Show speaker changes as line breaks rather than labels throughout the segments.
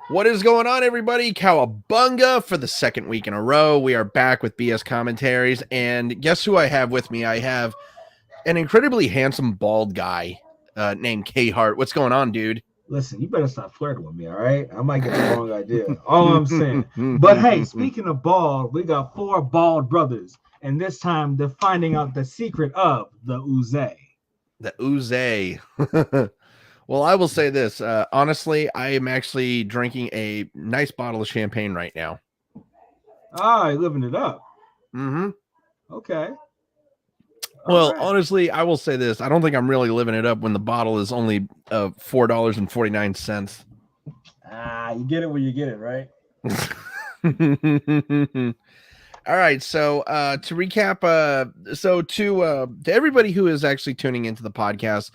What is going on, everybody? Cowabunga for the second week in a row. We are back with BS Commentaries, and guess who I have with me? I have an incredibly handsome bald guy named KHart. What's going on, dude?
Listen, you better stop flirting with me, all right? I might get the wrong idea. All I'm saying. But hey, speaking of bald, we got 4 bald brothers, and this time they're finding out the secret of the Ooze.
The Ooze. Well, I will say this. Honestly, I am actually drinking a nice bottle of champagne right now.
Ah, you're living it up.
Mm-hmm.
Okay.
Well, honestly, I will say this. I don't think I'm really living it up when the bottle is only $4.49.
Ah, you get it when you get it, right?
All right, so to recap, to everybody who is actually tuning into the podcast,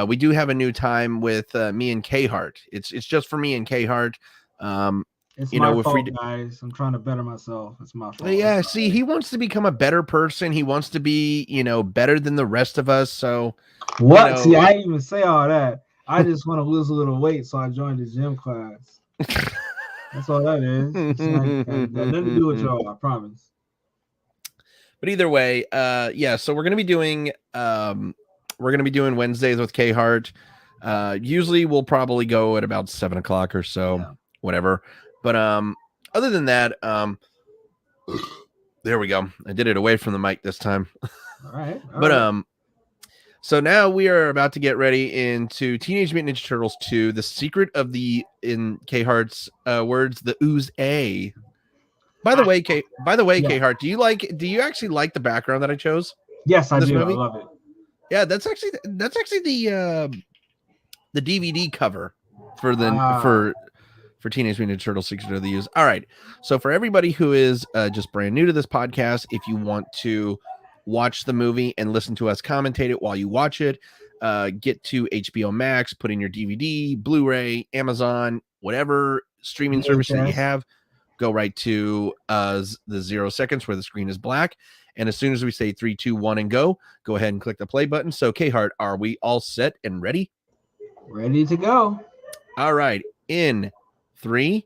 we do have a new time with me and KHart. It's just for me and KHart.
It's my fault, guys. I'm trying to better myself. It's my fault.
Yeah, see, he wants to become a better person. He wants to be, better than the rest of us. So
what? See, I didn't even say all that. I just want to lose a little weight, so I joined the gym class. That's all that is. It's got nothing to do with y'all, I promise.
But either way, so we're gonna be doing Wednesdays with KHart. Usually we'll probably go at about 7 o'clock or so, whatever. But other than that, there we go. I did it away from the mic this time.
All right.
But so now we are about to get ready into Teenage Mutant Ninja Turtles 2, The Secret of the, in KHart's words, the Ooze A. By the way, KHart, do you actually like the background that I chose?
Yes, I do. Movie? I love it.
Yeah, that's actually the DVD cover for for Teenage Mutant Ninja Turtles Secret of the Ooze. All right. So for everybody who is just brand new to this podcast, if you want to watch the movie and listen to us commentate it while you watch it, get to HBO Max, put in your DVD, Blu-ray, Amazon, whatever streaming service that you have, go right to the 0 seconds where the screen is black. And as soon as we say 3, 2, 1 and go ahead and click the play button. So KHart, are we all set and ready?
Ready to go.
All right. In 3,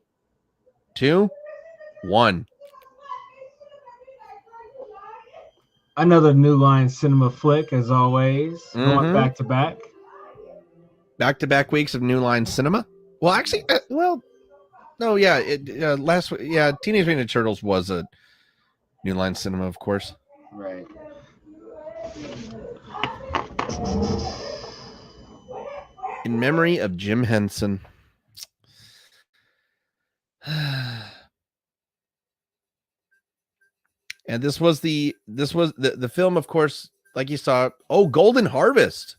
2, 1.
Another New Line Cinema flick, as always. Going back to back.
Back-to-back weeks of New Line Cinema. Well, actually, no, yeah. Last week, yeah, Teenage Mutant Ninja Turtles was a New Line Cinema, of course.
Right.
In memory of Jim Henson. And this was the film, of course, like you saw. Oh, Golden Harvest.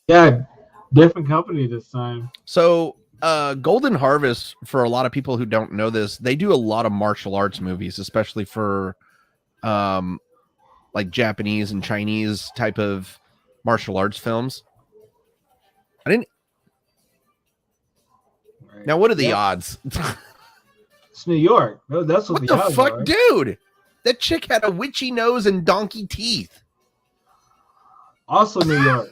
Yeah, different company this time.
So Golden Harvest, for a lot of people who don't know this, they do a lot of martial arts movies, especially for like Japanese and Chinese type of martial arts films. Now, what are the odds?
It's New York. No, that's what
the fuck are. Dude, that chick had a witchy nose and donkey teeth.
Also New York.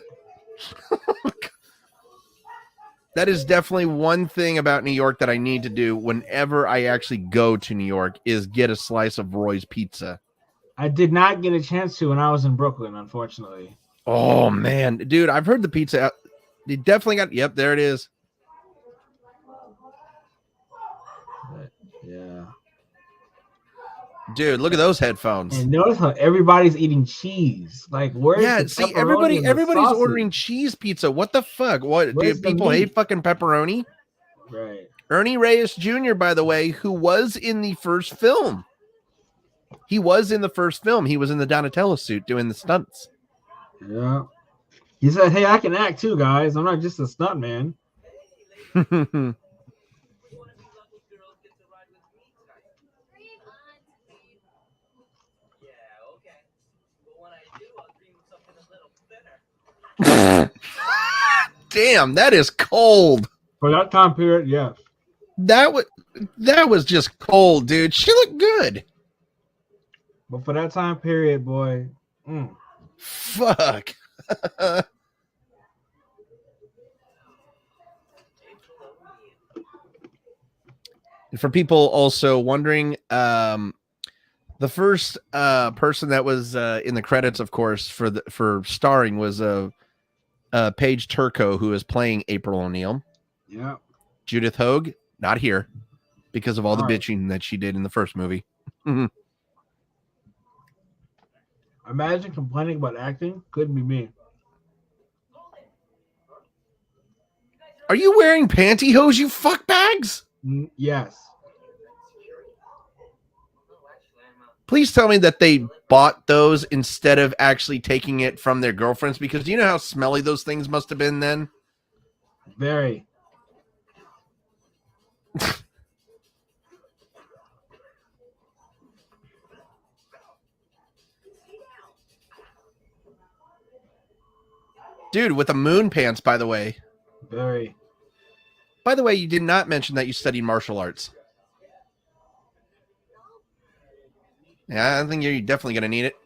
That is definitely one thing about New York that I need to do whenever I actually go to New York, is get a slice of Roy's Pizza.
I did not get a chance to when I was in Brooklyn, unfortunately.
Oh, man. Dude, I've heard the pizza. They definitely got, yep, there it is.
Yeah.
Dude, look at those headphones.
And notice how everybody's eating cheese. Like, where's the pepperoni?
Everybody's ordering cheese pizza. What the fuck? What, dude, people hate fucking pepperoni?
Right.
Ernie Reyes Jr., by the way, who was in the first film. He was in the first film. He was in the Donatello suit doing the stunts.
Yeah. He said, hey, I can act too, guys. I'm not just a stunt man.
Damn, that is cold.
For that time period, yes.
That was just cold, dude. She looked good.
But for that time period, boy.
Fuck. For people also wondering, the first person that was in the credits, of course, for starring was Paige Turco, who is playing April O'Neil.
Yeah.
Judith Hogue, not here because of all the
Right.
bitching that she did in the first movie.
Imagine complaining about acting. Couldn't be me.
Are you wearing pantyhose, you fuckbags?
Yes.
Please tell me that they bought those instead of actually taking it from their girlfriends, because do you know how smelly those things must have been then?
Very.
Dude, with the moon pants, by the way.
Very.
By the way, you did not mention that you studied martial arts. Yeah, I think you're definitely going to need it.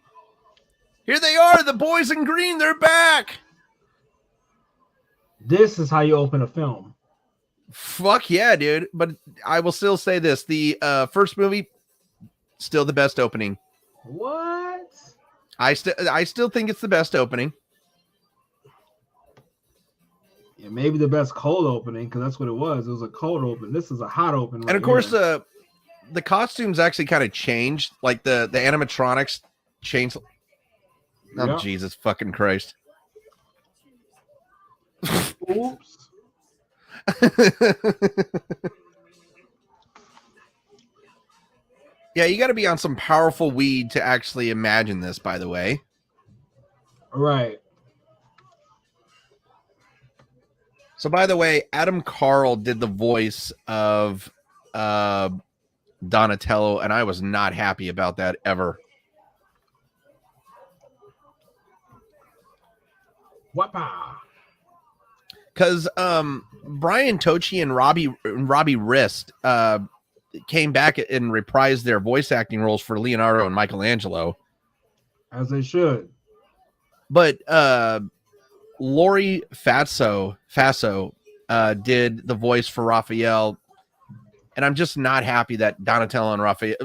Here they are, the boys in green. They're back.
This is how you open a film.
Fuck yeah, dude. But I will still say this. The first movie, still the best opening.
What?
I still think it's the best opening.
Yeah, maybe the best cold opening, because that's what it was. It was a cold open. This is a hot open. Right,
and of course,
here.
The costumes actually kind of changed. Like the animatronics changed. Oh,
yep.
Jesus fucking Christ.
Oops.
Yeah, you got to be on some powerful weed to actually imagine this, by the way.
Right.
So, by the way, Adam Carl did the voice of Donatello, and I was not happy about that ever.
Whoppa.
Because Brian Tochi and Robbie Rist came back and reprised their voice acting roles for Leonardo and Michelangelo.
As they should.
But Lori Faso did the voice for Raphael, and I'm just not happy that Donatello and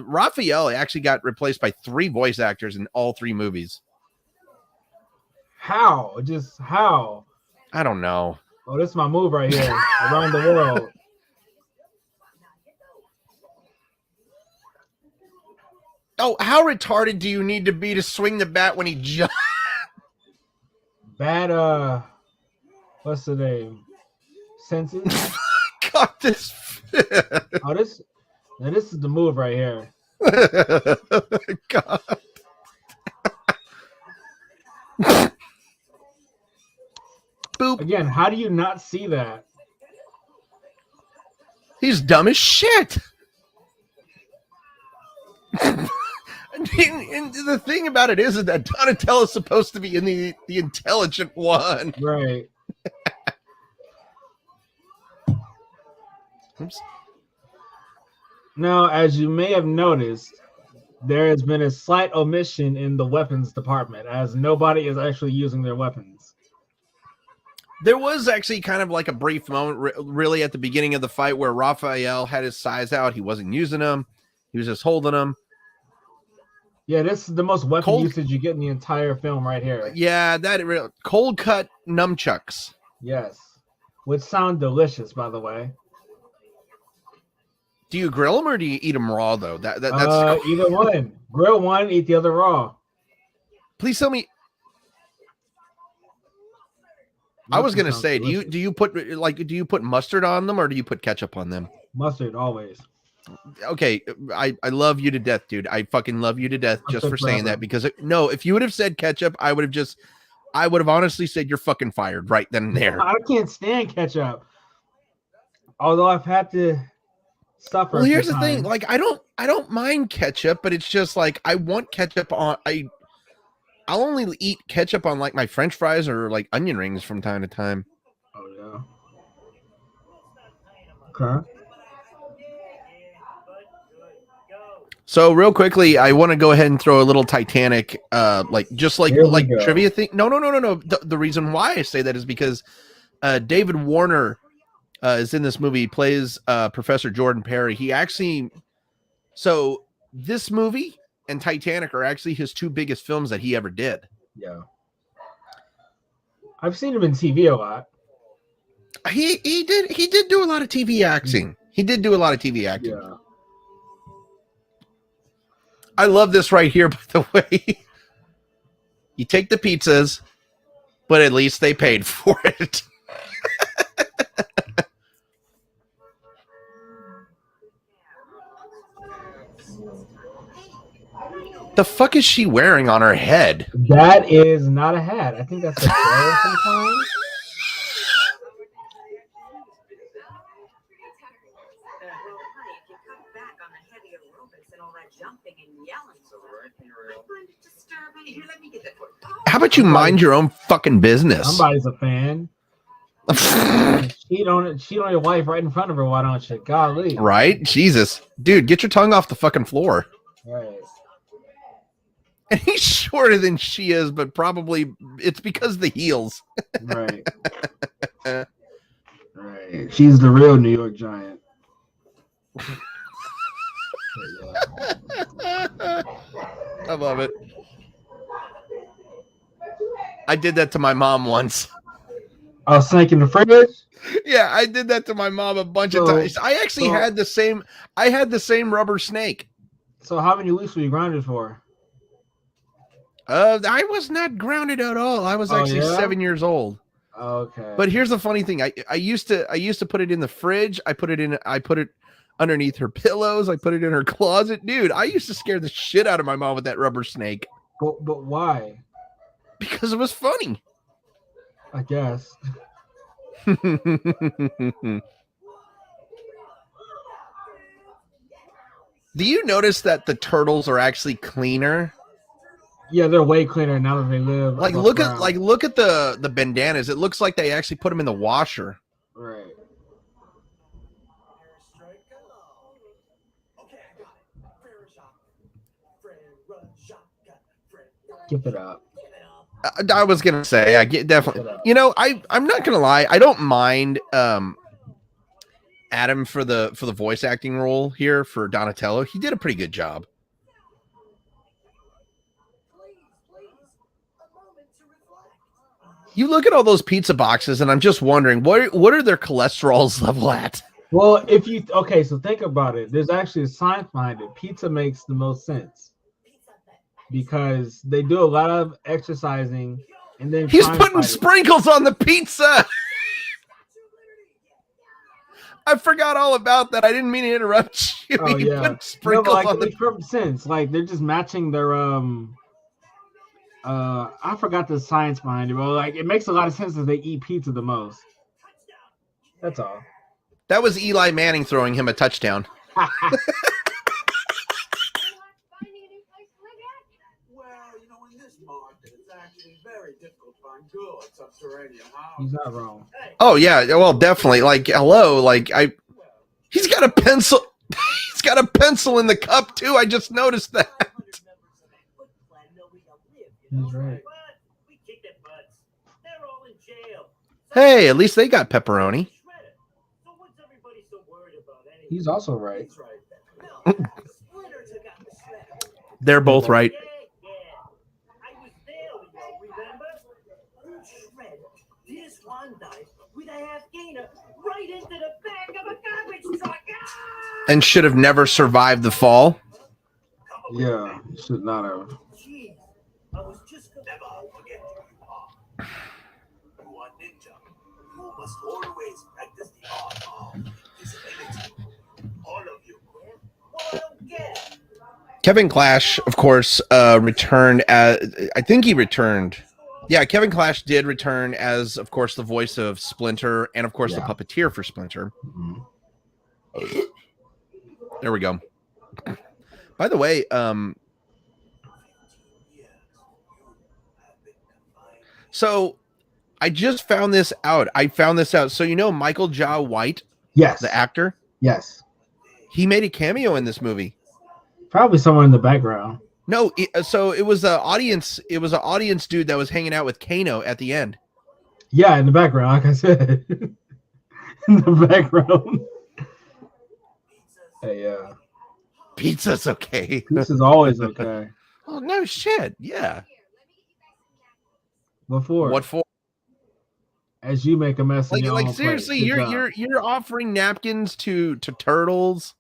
Raphael actually got replaced by 3 voice actors in all 3 movies.
How? Just how?
I don't know.
Oh, this is my move right here. Around the world.
Oh, how retarded do you need to be to swing the bat when he jumps?
Bad, what's the name? Senses?
Got this.
Oh, this is the move right here.
God. Boop.
Again, how do you not see that?
He's dumb as shit. And the thing about it is that Donatello is supposed to be in the intelligent one.
Right.
Oops.
Now, as you may have noticed, there has been a slight omission in the weapons department, as nobody is actually using their weapons.
There was actually kind of like a brief moment, really, at the beginning of the fight where Raphael had his size out. He wasn't using them. He was just holding them.
Yeah, this is the most weapon usage you get in the entire film right here.
Yeah, cold cut nunchucks.
Yes. Which sound delicious, by the way.
Do you grill them or do you eat them raw, though? That's
either one. Grill one, eat the other raw.
Please tell me. I was gonna say, delicious. do you put mustard on them or do you put ketchup on them?
Mustard always.
Okay, I love you to death, dude. I fucking love you to death just for saying that, because if you would have said ketchup, I would have honestly said you're fucking fired right then and there.
I can't stand ketchup. Although I've had to suffer.
Well, here's the thing, like I don't mind ketchup, but it's just like I want ketchup on I'll only eat ketchup on like my French fries or like onion rings from time to time.
Oh yeah. Okay.
So real quickly, I want to go ahead and throw a little Titanic, like trivia thing. No. The reason why I say that is because David Warner is in this movie. He plays Professor Jordan Perry. He actually, so this movie and Titanic are actually his two biggest films that he ever did.
Yeah. I've seen him in TV a lot.
He did do a lot of TV acting. He did do a lot of TV acting.
Yeah.
I love this right here, by the way. You take the pizzas, but at least they paid for it. The fuck is she wearing on her head?
That is not a hat. I think that's a hair sometimes.
How about you mind your own fucking business?
Somebody's a fan. Cheat on your wife right in front of her. Why don't you? Golly.
Right? Jesus. Dude, get your tongue off the fucking floor.
Right.
And he's shorter than she is, but probably it's because of the heels.
Right. Right. She's the real New York Giant.
I love it. I did that to my mom once.
I was sinking the fridge.
Yeah, I did that to my mom a bunch of times. I actually had the same. I had the same rubber snake.
So how many weeks were you grounded for?
I was not grounded at all. I was actually 7 years old.
Okay.
But here's the funny thing. I used to put it in the fridge. I put it underneath her pillows. I put it in her closet. Dude, I used to scare the shit out of my mom with that rubber snake.
But why?
Because it was funny.
I guess.
Do you notice that the turtles are actually cleaner?
Yeah, they're way cleaner now that they live.
Like look at the bandanas. It looks like they actually put them in the washer.
Right. Give it up.
I was gonna say I get definitely. You know, I'm not gonna lie. I don't mind Adam for the voice acting role here for Donatello. He did a pretty good job. You look at all those pizza boxes, and I'm just wondering what are their cholesterol's level at?
Well, so think about it. There's actually a science behind it. Pizza makes the most sense because they do a lot of exercising, and then
he's putting sprinkles on the pizza. I forgot all about that. I didn't mean to interrupt you.
Oh, yeah.
Put sprinkles on
it makes perfect sense. Like they're just matching their I forgot the science behind it, but like it makes a lot of sense that they eat pizza the most. That's all.
That was Eli Manning throwing him a touchdown.
Well, in this market, it's actually very difficult to find good subterranean housing.
He's not wrong.
Oh yeah, well definitely. Like hello, like he's got a pencil. He's got a pencil in the cup too. I just noticed that.
He's right.
Hey, at least they got pepperoni.
He's also right.
They're both right. And should have never survived the fall.
Yeah, should not have.
Must always practice the art of disability. All of you.
Kevin Clash, of course, returned as I think he returned. Yeah, Kevin Clash did return as, of course, the voice of Splinter and, of course, the puppeteer for Splinter. Mm-hmm. There we go. By the way, so I just found this out. So you know Michael Jai White?
Yes.
The actor?
Yes.
He made a cameo in this movie.
Probably somewhere in the background.
No, so it was an audience. It was an audience dude that was hanging out with Kano at the end.
Yeah, in the background, like I said. in the background. Hey, yeah.
Pizza's okay.
This is always okay.
Oh no shit. Yeah.
What for?
What for?
As you make a mess in your
Like
own
seriously,
plate. Good job.
you're offering napkins to turtles.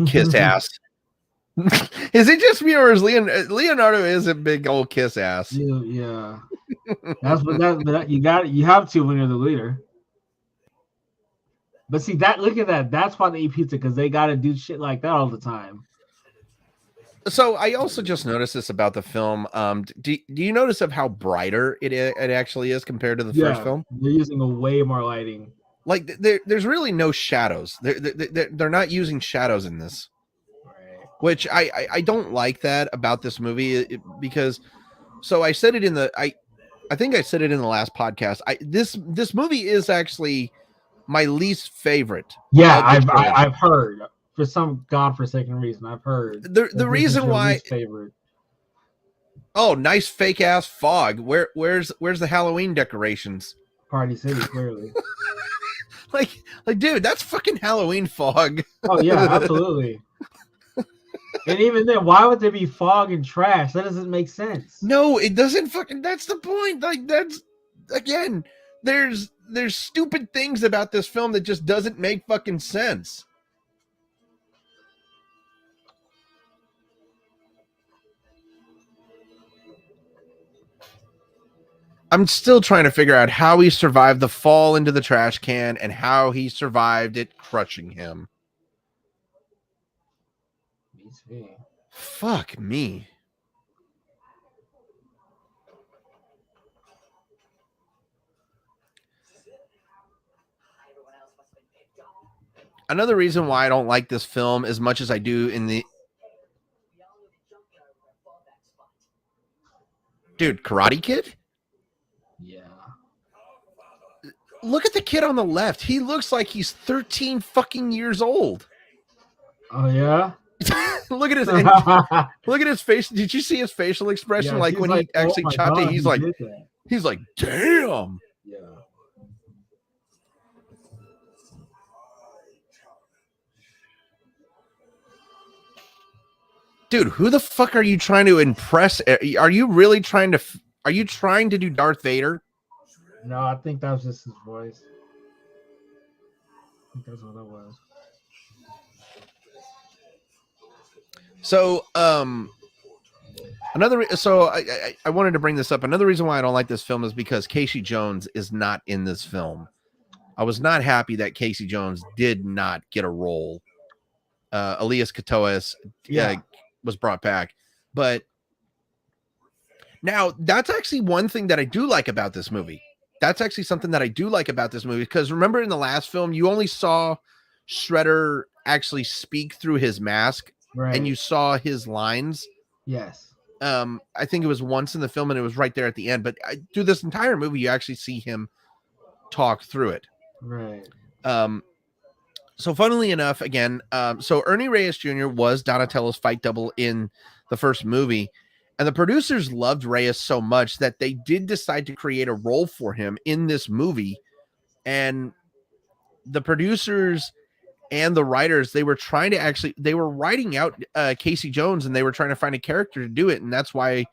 Kiss ass. Is it just me or is Leonardo is a big old kiss ass?
Yeah. That's what that you got. You have to when you're the leader. But see that. Look at that. That's why they eat pizza, because they got to do shit like that all the time.
So I also just noticed this about the film. Do you notice of how brighter it actually is compared to the first film?
They're using a way more lighting.
Like there's really no shadows. They're not using shadows in this,
Right.
which I don't like that about this movie because. So I said it in the I think I said it in the last podcast. This movie is actually my least favorite.
Yeah, I've heard. For some godforsaken reason, I've heard
the reason why
favorite.
Oh, nice fake ass fog. Where's the Halloween decorations?
Party City, clearly.
like dude, that's fucking Halloween fog.
Oh yeah, absolutely. And even then, why would there be fog and trash? That doesn't make sense.
No, it doesn't fucking. That's the point. Like that's again. There's stupid things about this film that just doesn't make fucking sense. I'm still trying to figure out how he survived the fall into the trash can and how he survived it crushing him. Fuck me. Another reason why I don't like this film as much as I do in the... Dude, Karate Kid?
Yeah.
Look at the kid on the left. He looks like he's 13 fucking years old.
Oh yeah.
Look at his face. Did you see his facial expression?
Yeah,
like when he actually chopped it, he's like, damn.
Yeah.
Dude, who the fuck are you trying to impress? Are you really trying to? Are you trying to do Darth Vader?
No, I think that was just his voice. I think that's what that was.
So, I wanted to bring this up. Another reason why I don't like this film is because Casey Jones is not in this film. I was not happy that Casey Jones did not get a role. Elias Koteas was brought back, but now that's actually one thing that I do like about this movie. That's actually something that I do like about this movie, because remember in the last film, you only saw Shredder actually speak through his mask.
Right.
And you saw his lines.
Yes.
I think it was once in the film and it was right there at the end. But through this entire movie, you actually see him talk through it.
Right.
So funnily enough, again, so Ernie Reyes Jr. was Donatello's fight double in the first movie. And the producers loved Reyes so much that they did decide to create a role for him in this movie. And the producers and the writers, they were writing out Casey Jones, and they were trying to find a character to do it. And that's why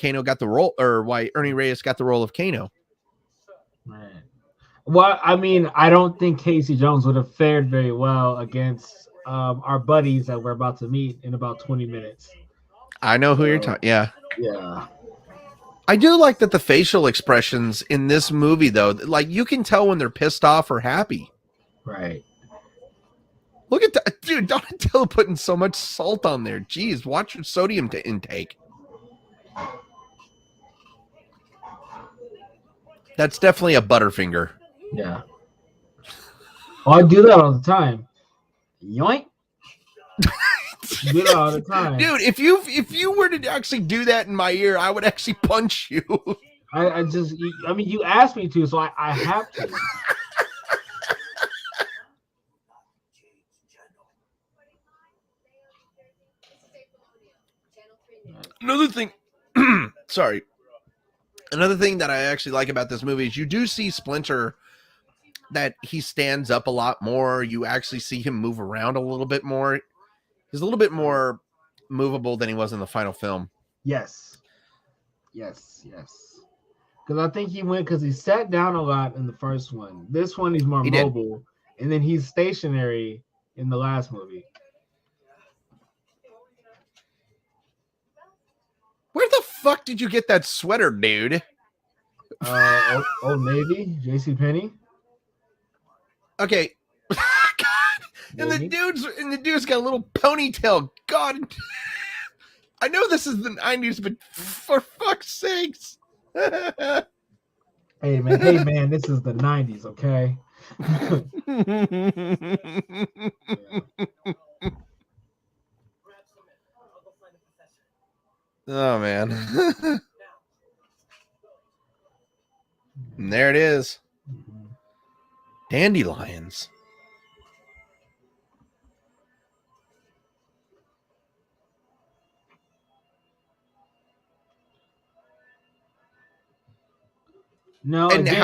Kano got the role, or why Ernie Reyes got the role of Kano.
Right. Well, I mean, I don't think Casey Jones would have fared very well against our buddies that we're about to meet in about 20 minutes.
I know who you're talking. Yeah.
Yeah.
I do like that the facial expressions in this movie, though, like you can tell when they're pissed off or happy.
Right.
Look at that, dude. Donatello putting so much salt on there. Jeez, watch your sodium intake. That's definitely a Butterfinger.
Yeah. Oh, I do that all the time. Yoink. Do that all the time.
Dude, if you were to actually do that in my ear, I would actually punch you.
I mean, you asked me to, so I have to.
Another thing, sorry. Another thing that I actually like about this movie is you do see Splinter that he stands up a lot more. You actually see him move around a little bit more. He's a little bit more movable than he was in the final film.
Yes. Because I think he went because he sat down a lot in the first one. This one he's more mobile, and then he's stationary in the last movie.
Where the fuck did you get that sweater, dude?
Old Navy, JCPenney.
Okay. God. And the dude's got a little ponytail. God. I know this is the 90s, but for fuck's sakes.
Hey man, this is the 90s, okay?
Oh man. And there it is. Dandelions.
No,
and
again,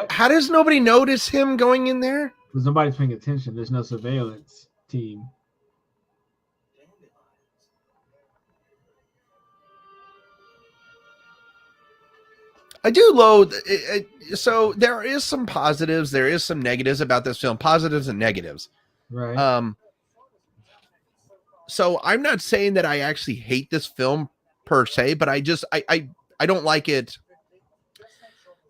how
does nobody notice him going in there?
Because nobody's paying attention. There's no surveillance team.
I do loathe it. So there is some positives, there is some negatives about this film, positives and negatives.
Right.
So I'm not saying that I actually hate this film per se, but I don't like it.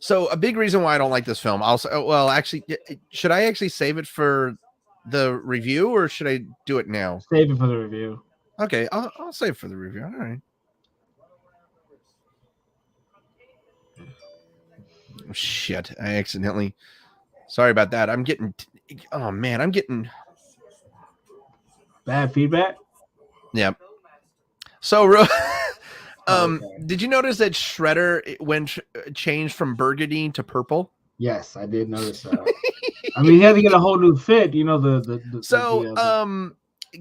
So a big reason why I don't like this film, actually, should I actually save it for the review or should I do it now?
Save it for the review.
Okay, I'll save it for the review. All right. Oh, shit, I accidentally. Sorry about that. I'm getting. Oh man, I'm getting
bad feedback.
Yeah. So, did you notice that Shredder changed from burgundy to purple?
Yes, I did notice that. I mean, he had to get a whole new fit. You know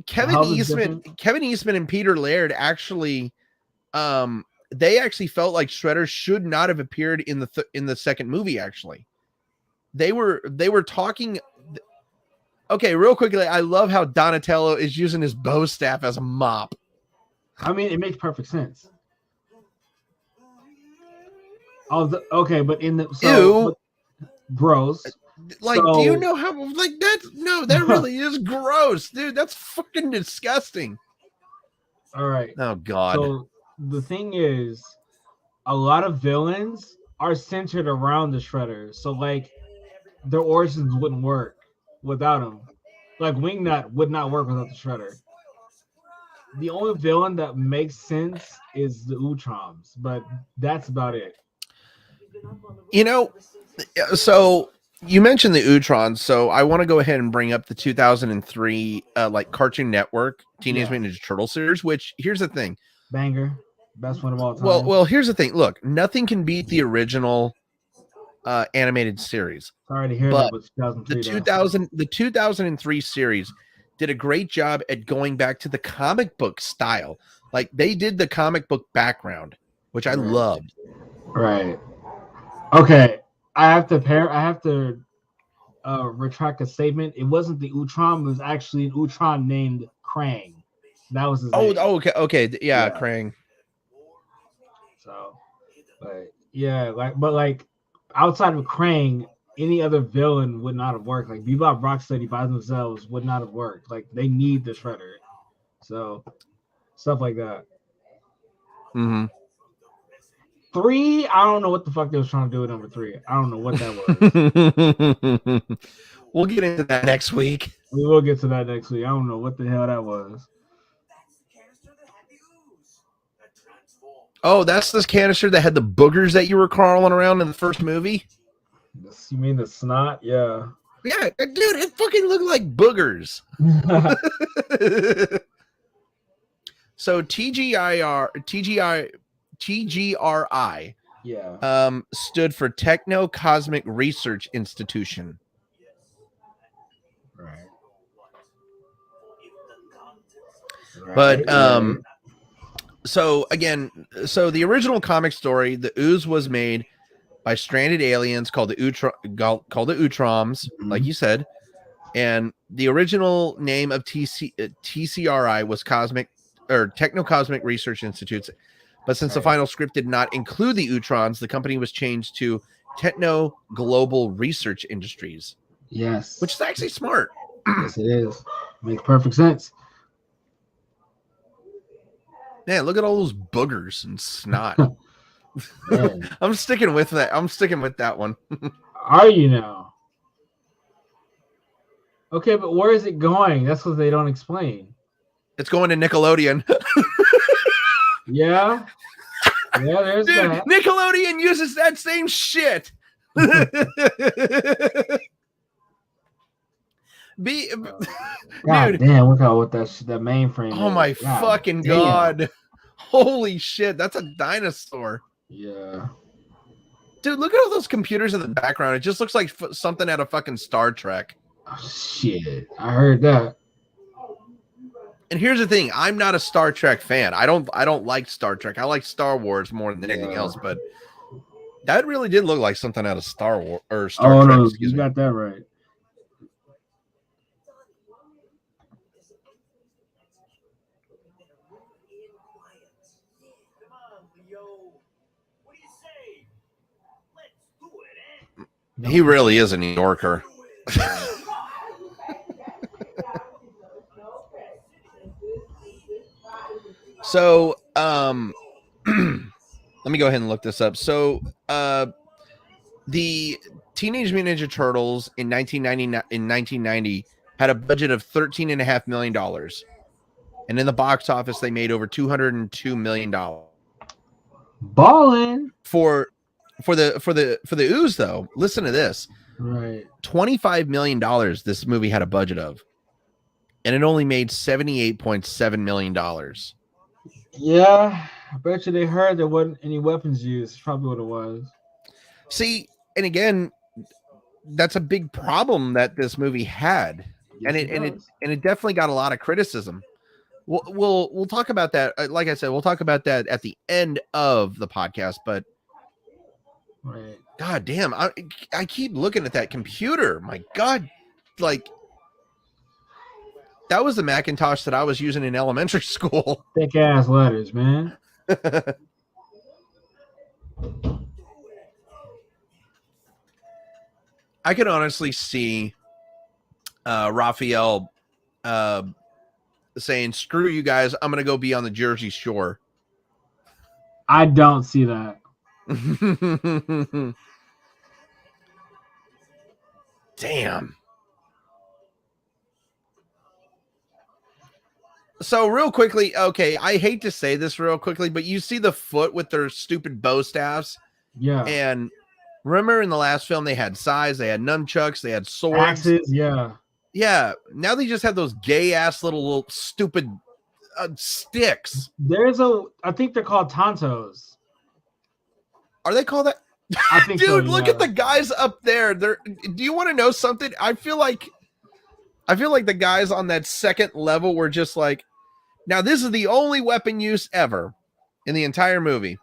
Kevin Eastman and Peter Laird actually, they actually felt like Shredder should not have appeared in the second movie. Actually, they were talking. Okay, real quickly, I love how Donatello is using his bow staff as a mop.
I mean, it makes perfect sense. Okay, but in the gross.
Like, do you know how that really is gross, dude? That's fucking disgusting.
All right.
Oh God.
So the thing is, a lot of villains are centered around the Shredder. So like, their origins wouldn't work without him. Like Wingnut would not work without the Shredder. The only villain that makes sense is the Utroms, but that's about it.
You know, so you mentioned the Utrons, so I want to go ahead and bring up the 2003 Cartoon Network Teenage Mutant Ninja Turtle series, which here's the thing.
Banger. Best one of all time.
Well, here's the thing. Look, nothing can beat the original animated series.
Sorry to hear that, but 2003,
the 2003 series did a great job at going back to the comic book style. Like they did the comic book background, which I loved.
Right. Okay. I have to retract a statement. It wasn't the Utrom, it was actually an Utron named Krang. That was his name.
Okay. Yeah, Krang.
So, but outside of Krang, any other villain would not have worked. Like Bebop, Rocksteady by themselves would not have worked. Like they need the Shredder. So stuff like that.
Mm-hmm.
3, I don't know what the fuck they was trying to do with number 3. I don't know what that
was. We'll get into that next week.
We will get to that next week. I don't know what the hell that was.
Oh, that's this canister that had the boogers that you were crawling around in the first movie?
You mean the snot? Yeah.
Yeah, dude, it fucking looked like boogers. So TGRI stood for Techno Cosmic Research Institution.
Right.
But So again, so the original comic story, the Ooze was made by stranded aliens called the Utroms, like you said, and the original name of TCRI was Cosmic or Techno-Cosmic Research Institutes, but since the final script did not include the Utrons, the company was changed to Techno Global Research Industries.
Yes,
which is actually smart.
Yes, it is. Makes perfect sense.
Man, look at all those boogers and snot.
Man.
I'm sticking with that. I'm sticking with that one.
Are you now? Okay, but where is it going? That's what they don't explain.
It's going to Nickelodeon.
Yeah. Yeah, there's
Dude,
that.
Nickelodeon uses that same shit.
God
Dude,
damn, look how what that mainframe
oh
is.
my
God
fucking
damn.
god. Holy shit, that's a dinosaur.
Yeah.
Dude, look at all those computers in the background. It just looks like something out of fucking Star Trek.
Oh, shit. I heard that.
And here's the thing, I'm not a Star Trek fan. I don't like Star Trek. I like Star Wars more than anything else, but that really did look like something out of Star Wars or Star Trek.
No, you got that right.
He really is a New Yorker. So, let me go ahead and look this up. So, the Teenage Mutant Ninja Turtles in 1990 had a budget of $13.5 million, and in the box office they made over $202 million.
Ballin'.
For the Ooze though, listen to this.
Right.
$25 million this movie had a budget of, and it only made $78.7 million.
Yeah, I bet you they heard there wasn't any weapons used. That's probably what it was.
See, and again, that's a big problem that this movie had,
Yes,
and it definitely got a lot of criticism. We'll talk about that. Like I said, we'll talk about that at the end of the podcast. But
right.
God damn, I keep looking at that computer. My God, like that was the Macintosh that I was using in elementary school.
Thick ass letters, man.
I could honestly see Raphael saying, "Screw you guys, I'm gonna go be on the Jersey Shore."
I don't see that.
Damn. So real quickly, okay, I hate to say this real quickly, but you see the foot with their stupid bow staffs?
Yeah.
And remember in the last film they had sais, they had nunchucks, they had swords.
Axes, yeah.
Yeah. Now they just have those gay ass little stupid sticks.
I think they're called Tontos.
Are they called that?
I think
Dude,
so,
look
yeah.
at the guys up there. Do you want to know something? I feel like the guys on that second level were just like, now this is the only weapon use ever in the entire movie.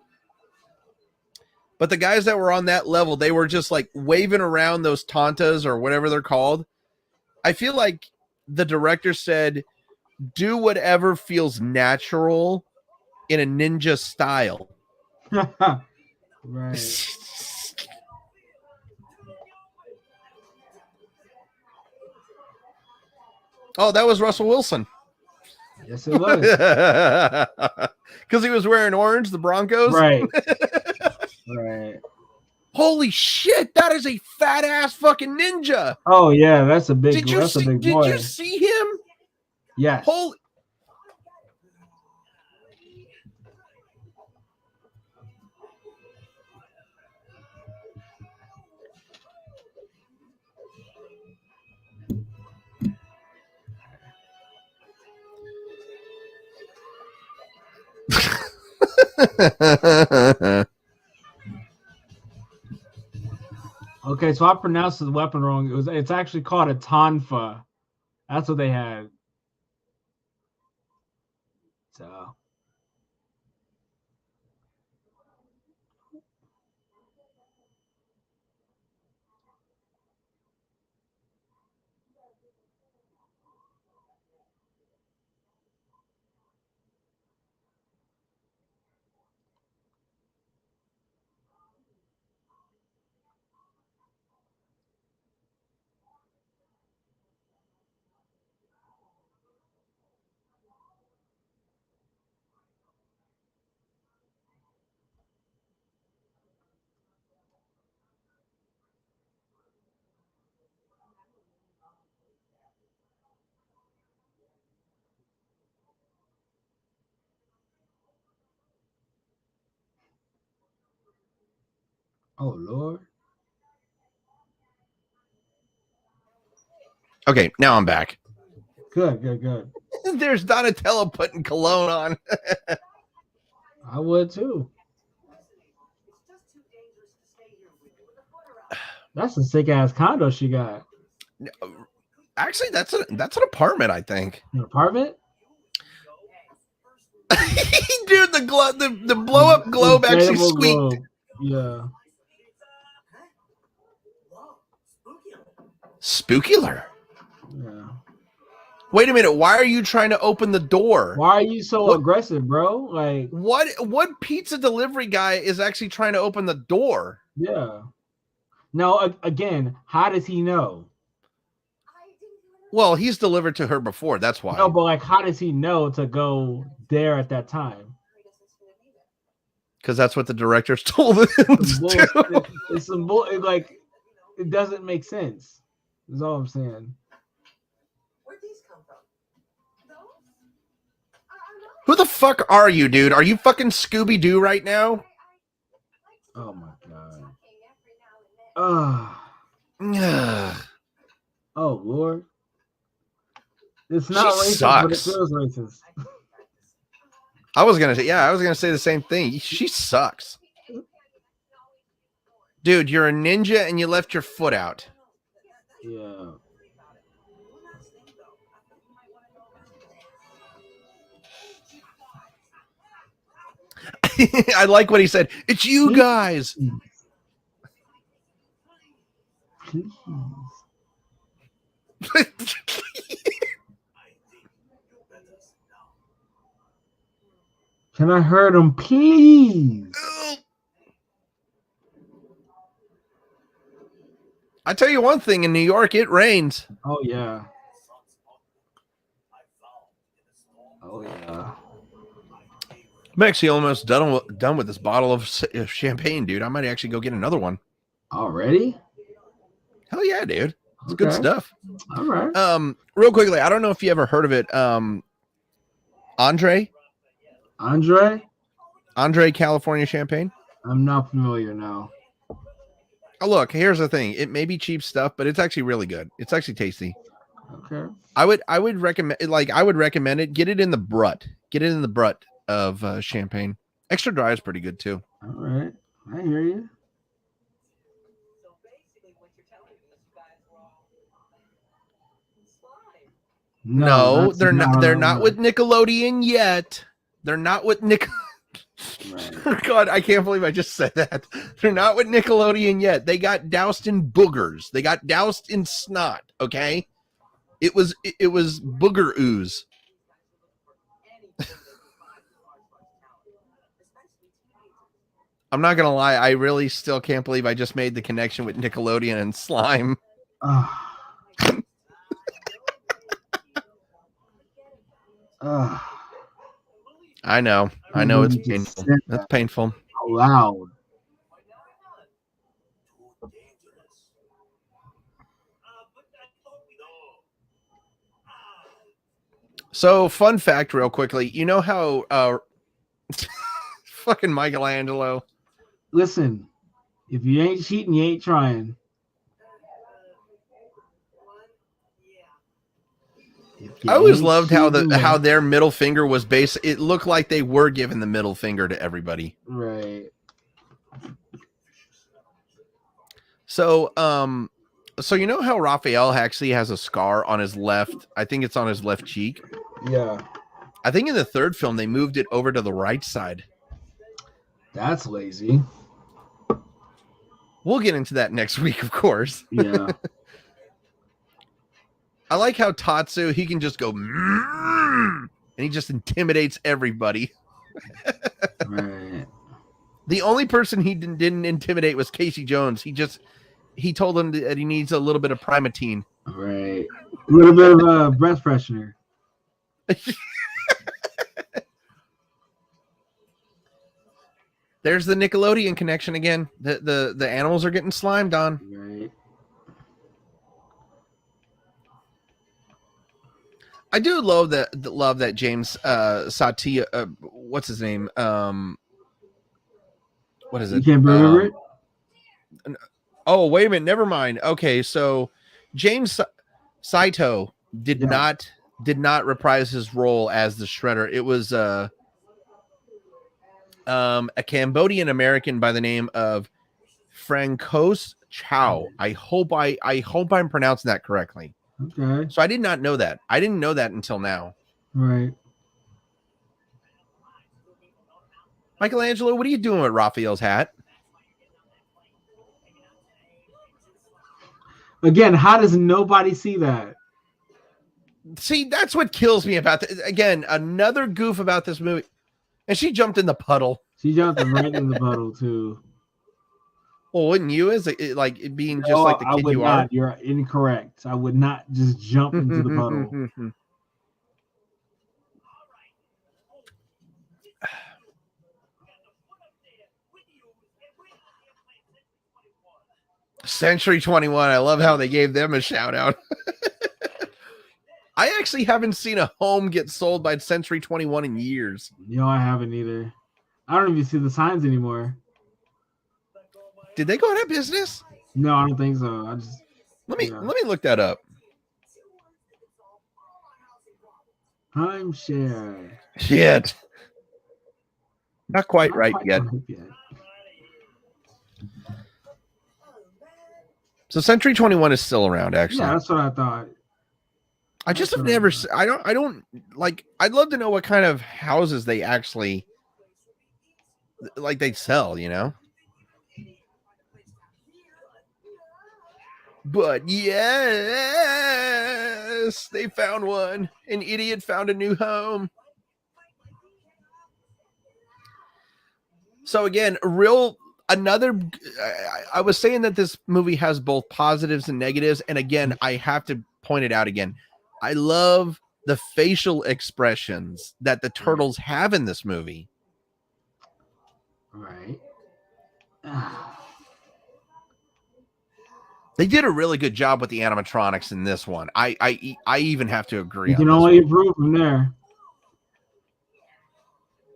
But the guys that were on that level, they were just like waving around those tantas or whatever they're called. I feel like the director said, do whatever feels natural in a ninja style.
Right.
Oh, that was Russell Wilson.
Yes, it was.
Because he was wearing orange, the Broncos.
Right. Right.
Holy shit, that is a fat ass fucking ninja.
Oh yeah, that's a big.
Did you see him?
Yes.
Holy.
Okay, so I pronounced the weapon wrong. It's actually called a tonfa. That's what they had. So Oh Lord.
Okay, now I'm back.
Good, good, good.
There's Donatello putting cologne on.
I would too. That's a sick ass condo she got.
Actually, that's an apartment, I think.
An apartment?
Dude, the blow up globe actually
Inflatable
squeaked.
globe. Yeah.
Spookular.
Yeah.
Wait a minute. Why are you trying to open the door?
Why are you so aggressive, bro? Like,
what pizza delivery guy is actually trying to open the door?
yeah. No, again, how does he know?
Well, he's delivered to her before. That's why.
No, but like, how does he know to go there at that time?
Because that's what the directors told him to do.
It's some bull. Like, it doesn't make sense. That's all I'm saying.
Where'd these come from?
Who the fuck are you, dude? Are you fucking Scooby-Doo right now?
Oh my god. Oh Lord. It's not
She
racist,
sucks.
but it feels racist.
I was gonna say the same thing. She sucks. Dude, you're a ninja and you left your foot out.
Yeah.
I like what he said. It's you guys.
Please. Can I hurt him, please?
I tell you one thing, in New York, it rains.
Oh yeah. Oh yeah.
I'm actually almost done with this bottle of champagne, dude. I might actually go get another one.
Already?
Hell yeah, dude. It's good stuff.
All right.
Real quickly, I don't know if you ever heard of it. Andre California Champagne.
I'm not familiar now.
Oh, look, here's the thing. It may be cheap stuff, but it's actually really good. It's actually tasty.
Okay.
I would recommend it. Get it in the Brut. Get it in the Brut of champagne. Extra dry is pretty good too.
All right. I hear you.
No, they're not. They're not with Nickelodeon yet. They're not with Nick. Right. God, I can't believe I just said that. They're not with Nickelodeon yet. They got doused in boogers. They got doused in snot. Okay, it was booger ooze. I'm not gonna lie. I really still can't believe I just made the connection with Nickelodeon and slime. I know it's painful. That's painful.
Out loud.
So, fun fact, real quickly. You know how fucking Michelangelo.
Listen, if you ain't cheating, you ain't trying.
I always loved how their middle finger was based. It looked like they were giving the middle finger to everybody.
Right.
So, so you know how Raphael actually has a scar on his left? I think it's on his left cheek.
Yeah.
I think in the third film they moved it over to the right side.
That's lazy.
We'll get into that next week, of course.
Yeah.
I like how Tatsu, he can just go and he just intimidates everybody.
Right.
The only person he didn't intimidate was Casey Jones. He told him that he needs a little bit of Primatine.
Right. A little bit of breath freshener.
There's the Nickelodeon connection again. The animals are getting slimed on.
Right.
I do love that James Satia. What's his name? What is it?
You can't remember it?
Oh, wait a minute. Never mind. Okay, so James Saito did not reprise his role as the Shredder. It was a Cambodian American by the name of Francos Chow. I hope I'm pronouncing that correctly.
Okay.
So I did not know that. I didn't know that until now.
Right.
Michelangelo, what are you doing with Raphael's hat?
Again, how does nobody see that?
See, that's what kills me about this. Again, another goof about this movie. And she jumped in the puddle.
She jumped right in the puddle too.
Well, wouldn't you, as like it being
No,
just like the kid
I would
you
not.
are?
You're incorrect. I would not just jump into the puddle.
Century 21. I love how they gave them a shout out. I actually haven't seen a home get sold by Century 21 in years.
No, I haven't either. I don't even see the signs anymore.
Did they go out of business?
No, I don't think so. I just
let me look that up.
Timeshare.
Shit. Not quite right yet. So Century 21 is still around, actually.
Yeah, that's what I thought.
I just have never. I don't like. I'd love to know what kind of houses they actually like. They sell, you know. But yes, they found one. An idiot found a new home. So again, I was saying that this movie has both positives and negatives, and again, I have to point it out again. I love the facial expressions that the turtles have in this movie.
Right.
They did a really good job with the animatronics in this one. I even have to agree.
You can only improve from there.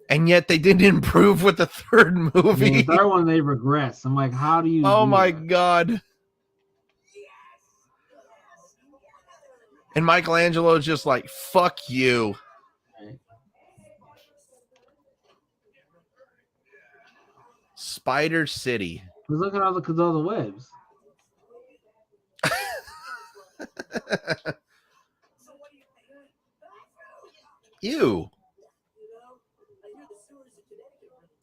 And yet they didn't improve with the third movie.
Yeah, the third one they regress. I'm like, how do you?
Oh my God. And Michelangelo is just like, fuck you.
Right.
Spider City.
Look at all the webs.
Ew.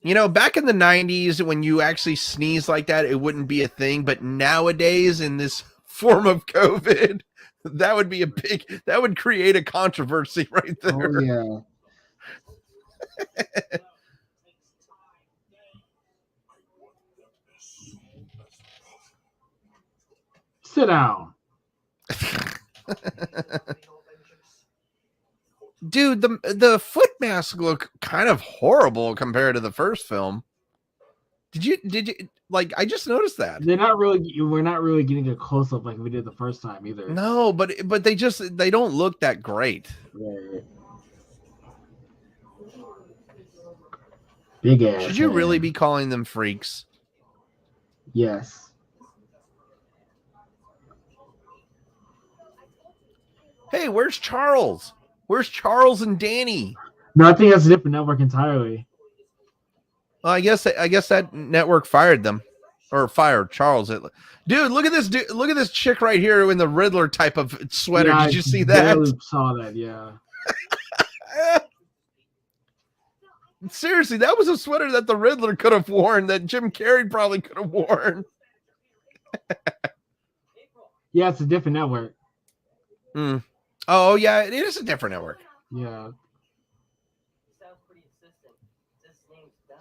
You know, back in the 90s, when you actually sneeze like that, it wouldn't be a thing. But nowadays, in this form of COVID, that would be that would create a controversy right there.
Oh, yeah. Sit down.
Dude, the foot masks look kind of horrible compared to the first film. Did you like? I just noticed that
we're not really getting a close up like we did the first time either.
No, but they don't look that great.
Right. Big ass.
Should you really be calling them freaks?
Yes.
Hey, where's Charles? Where's Charles and Danny?
No, I think that's a different network entirely.
Well, I guess that network fired them, or fired Charles. Dude, look at this! Look at this chick right here in the Riddler type of sweater.
Yeah,
did you see that?
I saw that. Yeah.
Seriously, that was a sweater that the Riddler could have worn. That Jim Carrey probably could have worn.
Yeah, it's a different network.
Hmm. Oh, yeah, it is a different network.
Yeah.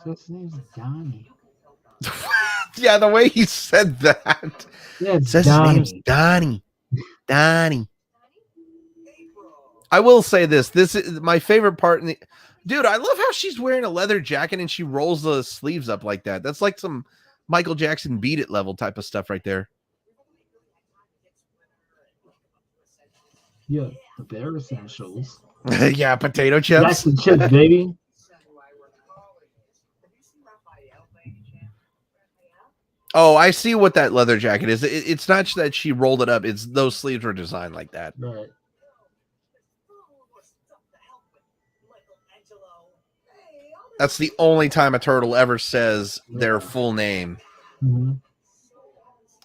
So his name's Donnie.
Yeah, the way he said that.
Yeah, it's
says
Donnie.
his name's Donnie. Donnie. I will say this. This is my favorite part. Dude, I love how she's wearing a leather jacket and she rolls the sleeves up like that. That's like some Michael Jackson Beat It level type of stuff right there.
Yeah, the bare essentials.
Yeah, potato chips.
Jackson chips, baby.
Oh, I see what that leather jacket is. It's not that she rolled it up. It's those sleeves were designed like that.
Right.
That's the only time a turtle ever says their full name.
Mm-hmm.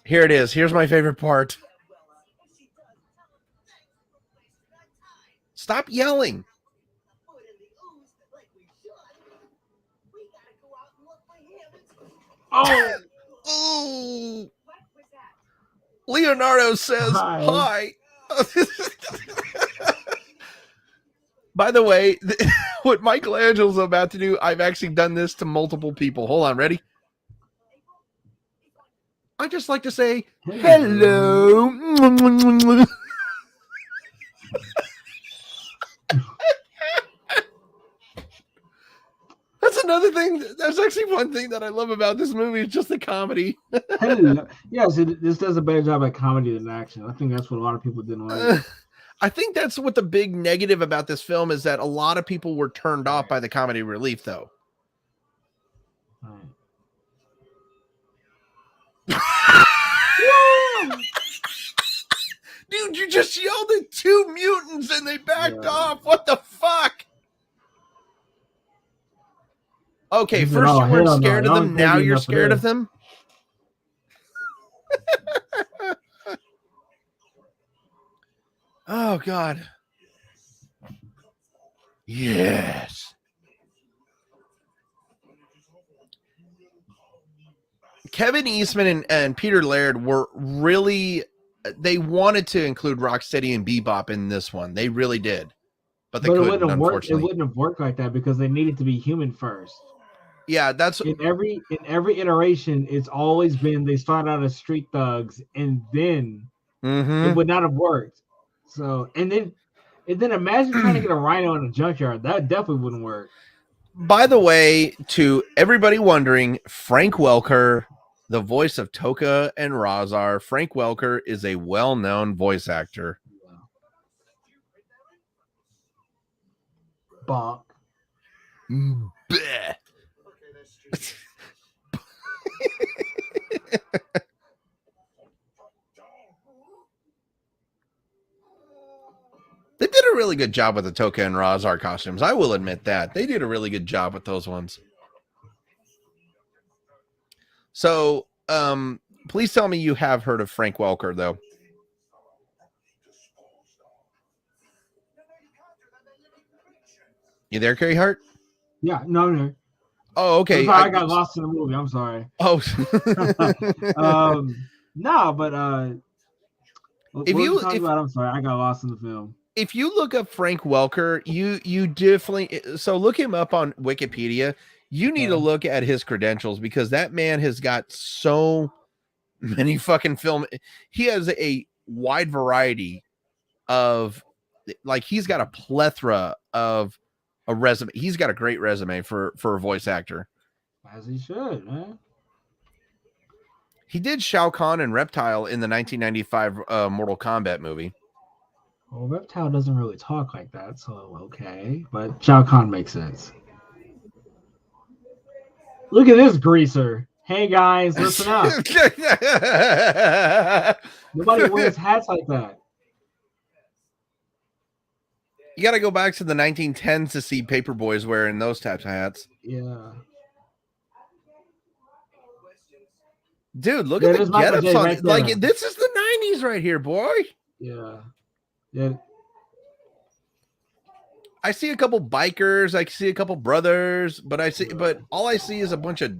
Here it is. Here's my favorite part. Stop yelling.
Oh.
Oh. Leonardo says hi. By the way, what Michelangelo's about to do, I've actually done this to multiple people. Hold on, ready? I just like to say hello. That's another thing. That's actually one thing that I love about this movie. It's just the comedy.
Hello. Yes, this does a better job at comedy than action. I think that's what a lot of people didn't like.
I think that's what the big negative about this film is, that a lot of people were turned off by the comedy relief, though. Dude, you just yelled at 2 mutants and they backed off. What the fuck? Okay, first you weren't scared of them. Now you're scared of them. Oh, God. Yes. Kevin Eastman and Peter Laird were really, they wanted to include Rocksteady and Bebop in this one. They really did. But they couldn't, unfortunately.
It wouldn't have worked like that because they needed to be human first.
Yeah, that's
in every iteration. It's always been they start out as street thugs and then it would not have worked. So and then imagine trying to get a rhino in a junkyard. That definitely wouldn't work.
By the way, to everybody wondering, Frank Welker, the voice of Toka and Razar, Frank Welker is a well-known voice actor.
Bonk.
Bleh. They did a really good job with the Toka and Razar costumes. I will admit that. They did a really good job with those ones. So, please tell me you have heard of Frank Welker, though. You there, KHart?
Yeah, no.
Oh, okay.
I got lost in the movie. I'm sorry.
Oh,
no, but
if
I'm sorry, I got lost in the film.
If you look up Frank Welker, you definitely look him up on Wikipedia. You need to look at his credentials because that man has got so many fucking film. He has a wide variety of, like, he's got a plethora of a resume. He's got a great resume for a voice actor.
As he should, man.
He did Shao Kahn and Reptile in the 1995 Mortal Kombat movie.
Well, Reptile doesn't really talk like that, so okay. But Shao Kahn makes sense. Look at this greaser. Hey, guys, listen up. Nobody wears hats like that.
You got to go back to the 1910s to see paper boys wearing those types of hats.
Yeah.
Dude, look at the get-ups on it. Like, this is the 90s right here, boy.
Yeah.
I see a couple bikers. I see a couple brothers, but all I see is a bunch of,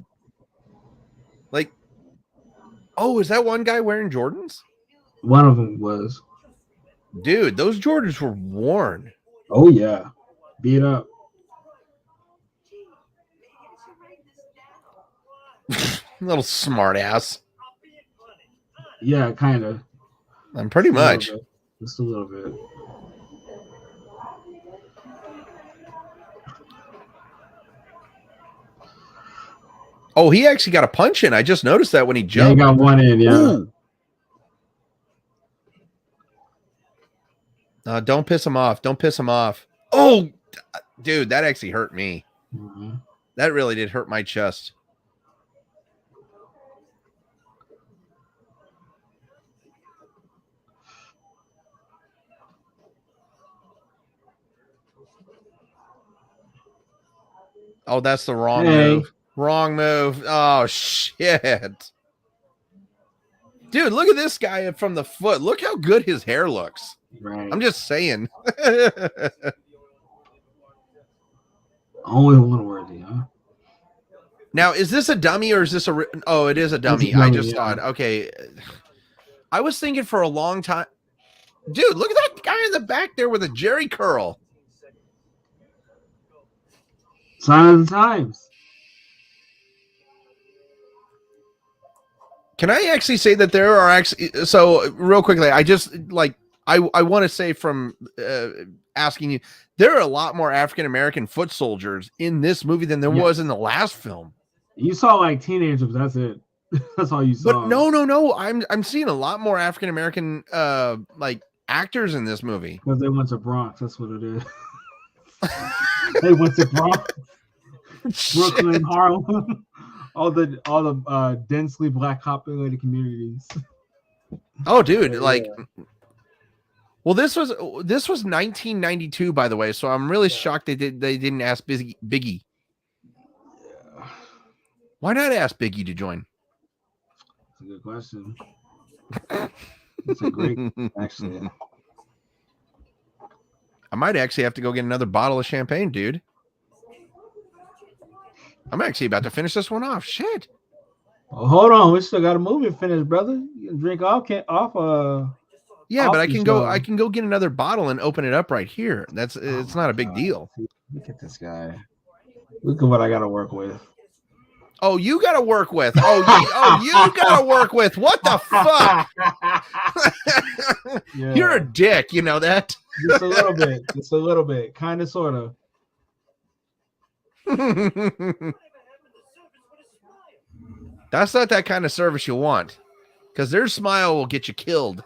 like, oh, is that one guy wearing Jordans?
One of them was.
Dude, those Jordans were worn.
Oh, yeah. Beat up.
Little smart ass.
Yeah, kind of.
I'm pretty much.
Just a little bit.
Oh, he actually got a punch in. I just noticed that when he jumped.
Yeah, he got one in, yeah.
Don't piss him off. Don't piss him off. Oh, dude, that actually hurt me.
Mm-hmm.
That really did hurt my chest. Oh, that's the wrong
Hey.
move. Wrong move. Oh, shit. Dude, look at this guy from the foot. Look how good his hair looks.
Right.
I'm just saying.
Only one worthy, huh?
Now, is this a dummy or is this a... Oh, it is a dummy. I just thought, okay. I was thinking for a long time. Dude, look at that guy in the back there with a Jerry curl.
Sign of the times.
Can I actually say that there are actually... So, real quickly, I just, like, I want to say from asking you, there are a lot more African-American foot soldiers in this movie than there was in the last film.
You saw, like, teenagers, but that's it. That's all you saw.
But no. I'm seeing a lot more African-American, like, actors in this movie.
Because they went to Bronx. That's what it is. They went to Bronx, Brooklyn, Harlem, all the densely black populated communities.
Oh, dude, like, well, this was 1992, by the way. So I'm really shocked they didn't ask Biggie.
Yeah.
Why not ask Biggie to join?
That's a good question. It's a great, actually.
I might actually have to go get another bottle of champagne, dude. I'm actually about to finish this one off. Shit.
Well, hold on, we still got a movie to finish, brother. You can drink off.
Yeah,
off
but I
the
can
show.
go get another bottle and open it up right here. It's not a big deal.
Look at this guy. Look at what I got to work with.
Oh, you got to work with. Oh, you got to work with. What the fuck?
Yeah.
You're a dick. You know that?
Just a little bit. Just a little bit. Kind of, sort of.
That's not that kind of service you want, because their smile will get you killed.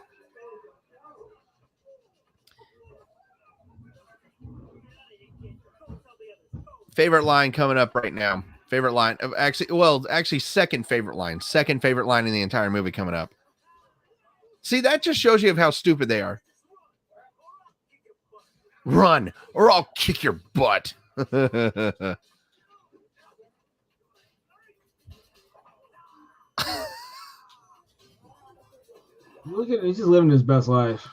Favorite line coming up right now. Favorite line of actually second favorite line. Second favorite line in the entire movie coming up. See, that just shows you of how stupid they are. Run, or I'll kick your butt.
Look at him. He's just living his best life.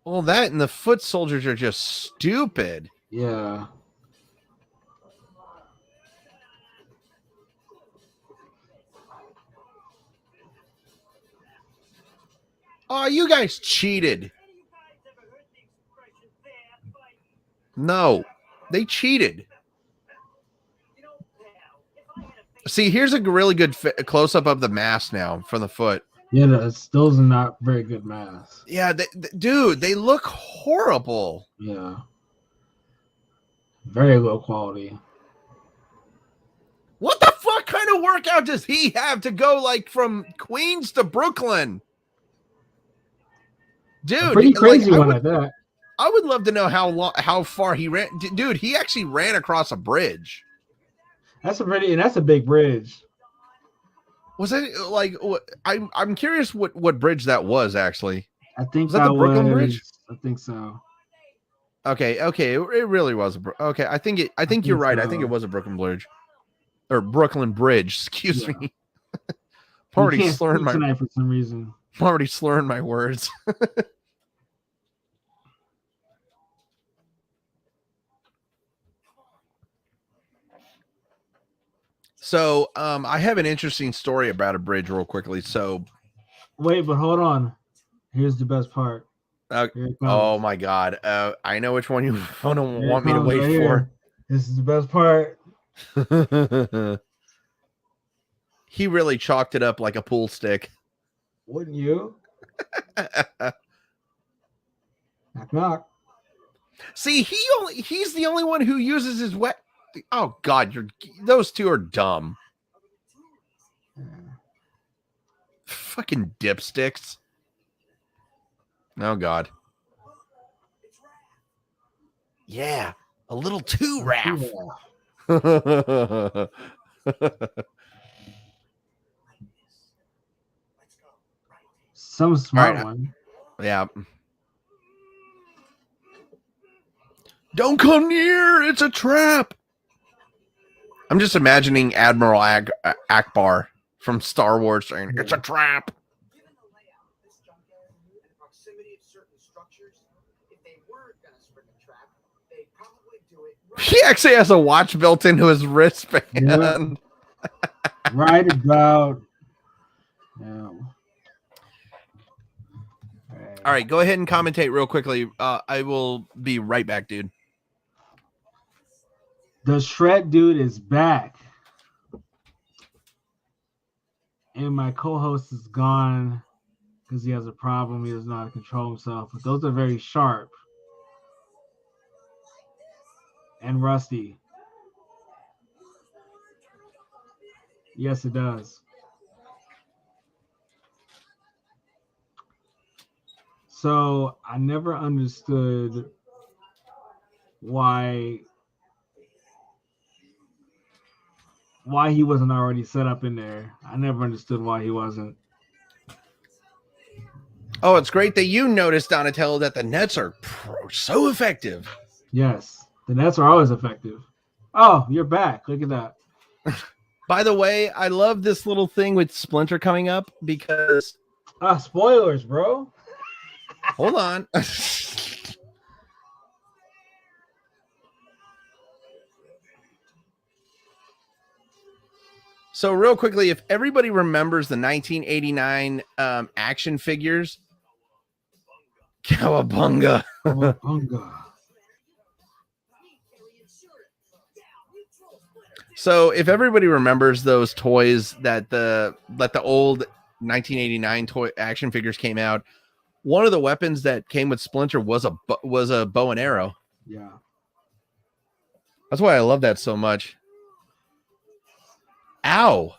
Well, that and the foot soldiers are just stupid.
Yeah.
Oh, you guys cheated. No, they cheated. See, here's a really good close-up of the mask now from the foot.
Yeah, those are not very good masks.
Yeah, dude, they look horrible.
Yeah. Very low quality.
What the fuck kind of workout does he have to go, like, from Queens to Brooklyn? Dude,
a pretty crazy one at that.
I would love to know how far he ran. Dude, he actually ran across a bridge.
That's a big bridge.
Was it like? I'm curious what bridge that was actually.
I think
was that the Brooklyn Bridge?
I think so.
Okay, it really was. Okay, I think you're right. I think it was a Brooklyn Bridge, or Brooklyn Bridge. Excuse me. I'm already slurring my
tonight for some reason.
I'm already slurring my words. So, I have an interesting story about a bridge real quickly. So,
wait, but hold on. Here's the best part.
Oh my God. I know which one you want me to wait for.
This is the best part.
He really chalked it up like a pool stick.
Wouldn't you? Knock, knock.
See, he's the only one who uses his wet. Oh God, those two are dumb.
Yeah.
Fucking dipsticks. Oh God. Yeah, a little too Raph.
Some smart one.
Yeah. Don't come near. It's a trap. I'm just imagining Admiral Akbar from Star Wars saying, it's a trap.
Given the layout of this junkyard and the proximity of certain structures, if they weren't going to spring a trap, they'd probably do it right.
He actually has a watch built into his wristband.
Yeah. Right about now.
All right, go ahead and commentate real quickly. I will be right back, dude.
The Shred Dude is back. And my co-host is gone because he has a problem. He doesn't know how to control himself. But those are very sharp and rusty. Yes, it does. So I never understood why he wasn't already set up in there. I never understood why he wasn't.
Oh, it's great that you noticed, Donatello, that the nets are so effective.
Yes, the nets are always effective. Oh, you're back. Look at that.
By the way, I love this little thing with Splinter coming up because...
Spoilers, bro.
Hold on. So real quickly, if everybody remembers the 1989 action figures, Cowabunga. So if everybody remembers those toys that the old 1989 toy action figures came out, one of the weapons that came with Splinter was a bow and arrow.
Yeah.
That's why I love that so much. Ow.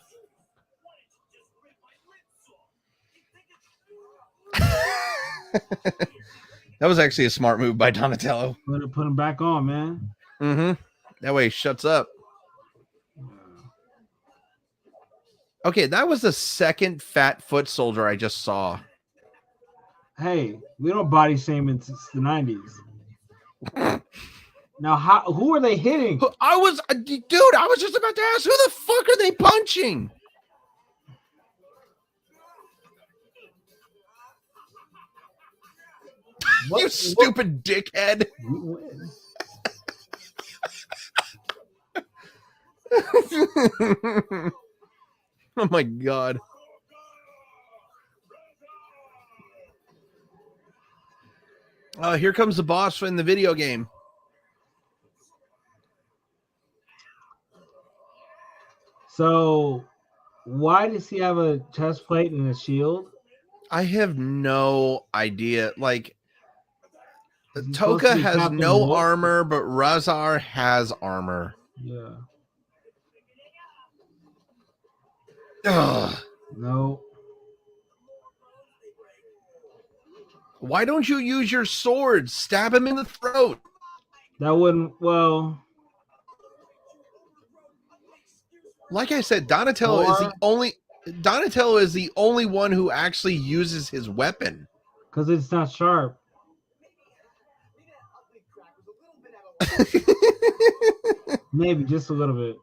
That was actually a smart move by Donatello.
Put him back on, man.
Mm-hmm. That way he shuts up. Okay, that was the second fat foot soldier I just saw.
Hey, we don't body shame since the 90s. Now, who are they hitting?
Dude, I was just about to ask, who the fuck are they punching? You stupid dickhead. Oh my God. Here comes the boss in the video game.
So, why does he have a chest plate and a shield?
I have no idea. Like, Toka has no armor, but Razar has armor.
Yeah.
Ugh.
No.
Why don't you use your sword? Stab him in the throat.
That wouldn't, well...
Like I said, Donatello is the only one who actually uses his weapon.
Because it's not sharp. Maybe just a little bit.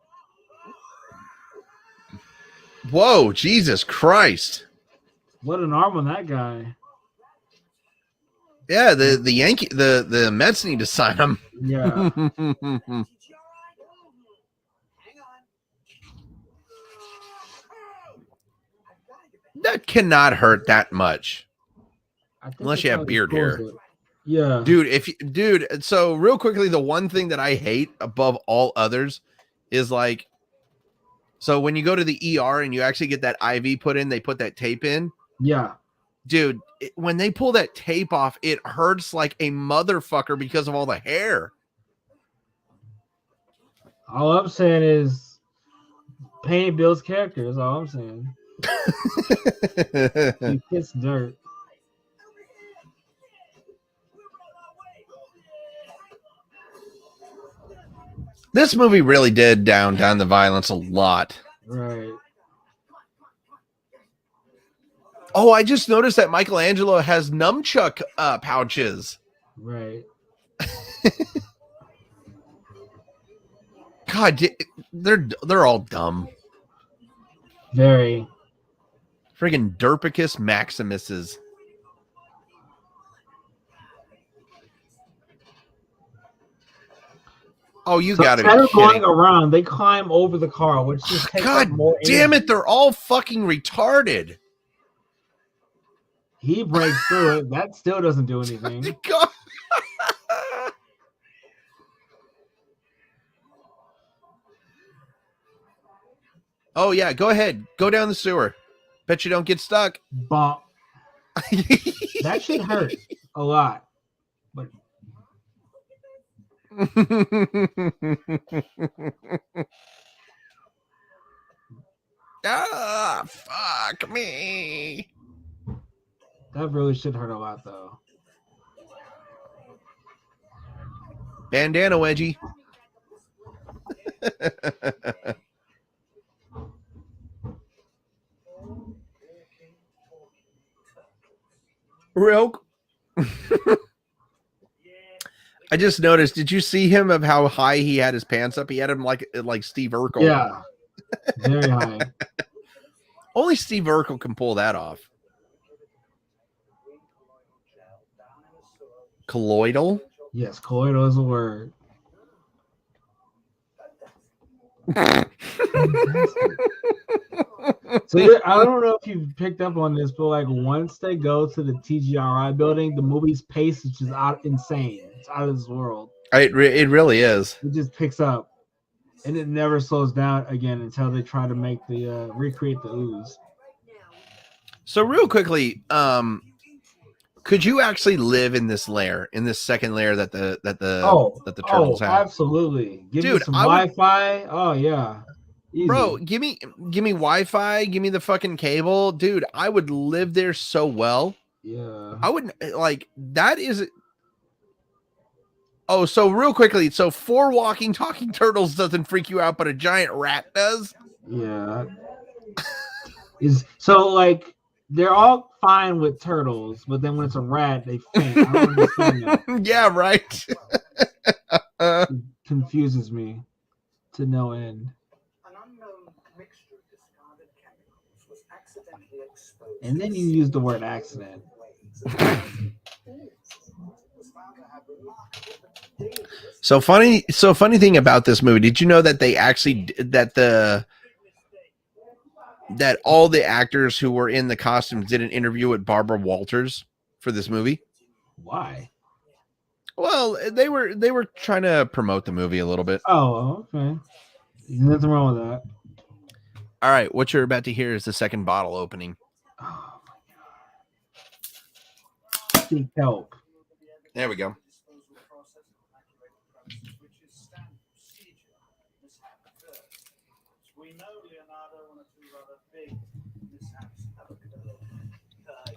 Whoa, Jesus Christ.
What an arm on that guy.
Yeah, the Mets need to sign him.
Yeah.
That cannot hurt that much. Unless you have beard hair.
Yeah.
Dude, so real quickly, the one thing that I hate above all others is like, so when you go to the ER and you actually get that IV put in, they put that tape in.
Yeah.
Dude, when they pull that tape off, it hurts like a motherfucker because of all the hair.
All I'm saying is pain builds character. That's all I'm saying. He gets dirt.
This movie really did down the violence a lot.
Right.
Oh, I just noticed that Michelangelo has nunchuck pouches.
Right.
God, they're all dumb.
Very.
Friggin' Derpicus Maximuses. Oh, you got to be
instead of
kidding.
going around, they climb over the car, which just takes up
God
more
damn
energy.
it, they're all fucking retarded.
He breaks through it. That still doesn't do anything.
God. Oh, yeah, go ahead. Go down the sewer. Bet you don't get stuck.
Bonk. That should hurt a lot. But
ah, fuck me.
that really should hurt a lot, though.
Bandana wedgie. Real. I just noticed. Did you see him of how high he had his pants up? He had him like Steve Urkel.
Yeah, very high.
Only Steve Urkel can pull that off. Colloidal.
Yes, colloidal is a word. So I don't know if you've picked up on this, but like once they go to the TGRI building, the movie's pace is just insane. It's out of this world.
It really is.
It just picks up, and it never slows down again until they try to make the recreate the ooze.
So real quickly, could you actually live in this lair, in this second lair that the turtles have?
Absolutely. Give me
Dude,
some Wi-Fi. Oh yeah. Easy.
Bro, give me Wi-Fi, give me the fucking cable. Dude, I would live there so well.
Yeah.
I wouldn't like that is Oh, so real quickly, so 4 walking talking turtles doesn't freak you out, but a giant rat does?
Yeah. Is so like they're all fine with turtles, but then when it's a rat, they faint. I don't understand that.
Yeah, right.
It confuses me to no end.
An unknown mixture of discarded chemicals was accidentally exposed.
And then you use the word accident.
So funny thing about this movie, did you know that they actually that all the actors who were in the costumes did an interview with Barbara Walters for this movie?
Why?
Well, they were trying to promote the movie a little bit.
Oh, okay. Nothing wrong with that.
All right, what you're about to hear is the second bottle opening.
Oh my god. Seek help.
There we go.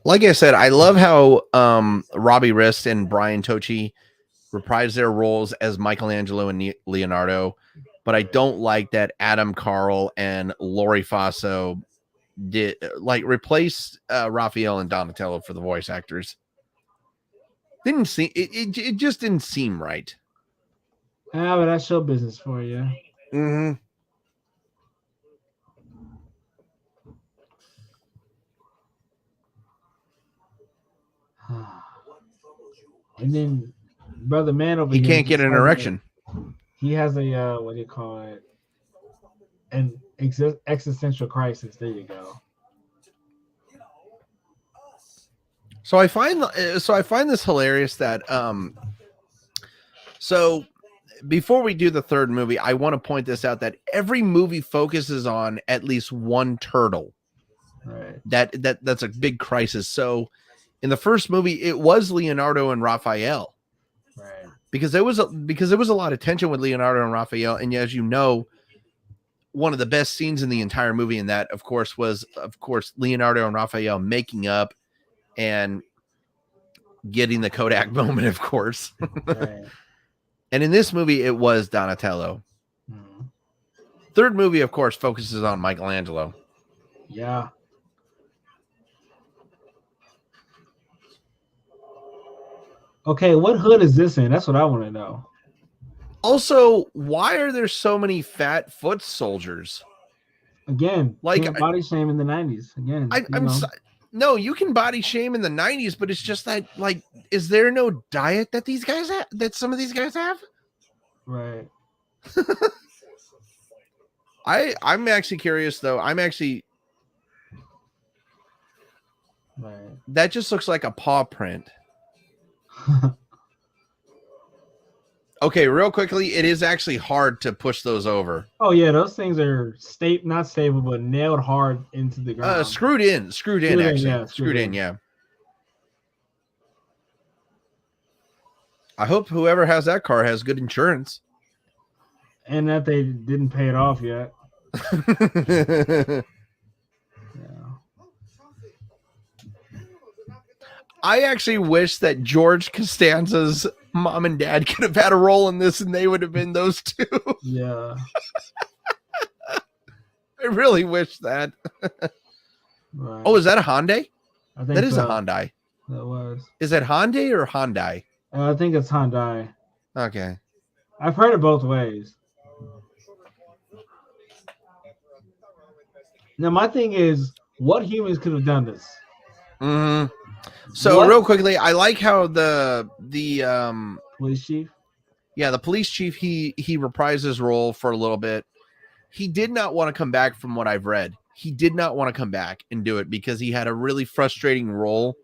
Like I said, I love how Robbie Rist and Brian Tochi reprise their roles as Michelangelo and Leonardo, but I don't like that Adam Carl and Lori Faso did replace Raphael and Donatello for the voice actors. Didn't seem it just didn't seem right.
Ah, but that's show business for you.
Mm-hmm.
And then brother man over
he
here,
can't get an erection.
He has a what do you call it? An existential crisis. There you go.
So I find this hilarious that so before we do the third movie, I want to point this out that every movie focuses on at least one turtle.
Right.
That's a big crisis. So in the first movie, it was Leonardo and Raphael.
Right.
Because there was a lot of tension with Leonardo and Raphael, and as you know, one of the best scenes in the entire movie in that, of course, was Leonardo and Raphael making up and getting the Kodak moment, of course.
Right.
And in this movie, it was Donatello.
Mm-hmm.
Third movie, of course, focuses on Michelangelo.
Yeah. Okay, what hood is this in? That's what I want to know.
Also, why are there so many fat foot soldiers?
Again,
Like,
can't body shame in the 90s. Again,
no, you can body shame in the 90s, but it's just that, like, is there no diet that these guys have, that some of these guys have?
Right.
I'm actually curious though. Right. That just looks like a paw print. Okay, real quickly, it is actually hard to push those over.
Oh yeah, those things are not stable, but nailed hard into the ground.
Screwed in, yeah. I hope whoever has that car has good insurance.
And that they didn't pay it off yet. Yeah.
I actually wish that George Costanza's mom and dad could have had a role in this, and they would have been those two.
Yeah.
I really wish that.
Right.
Oh, is that a Hyundai?
I think
that is
so.
a Hyundai.
That was.
Is it Hyundai or Hyundai?
I think it's Hyundai.
Okay.
I've heard it both ways. Now, my thing is, what humans could have done this?
Mm-hmm. So real quickly, I like how the
police chief.
Yeah, the police chief, he reprised his role for a little bit. He did not want to come back from what I've read. He did not want to come back and do it because he had a really frustrating role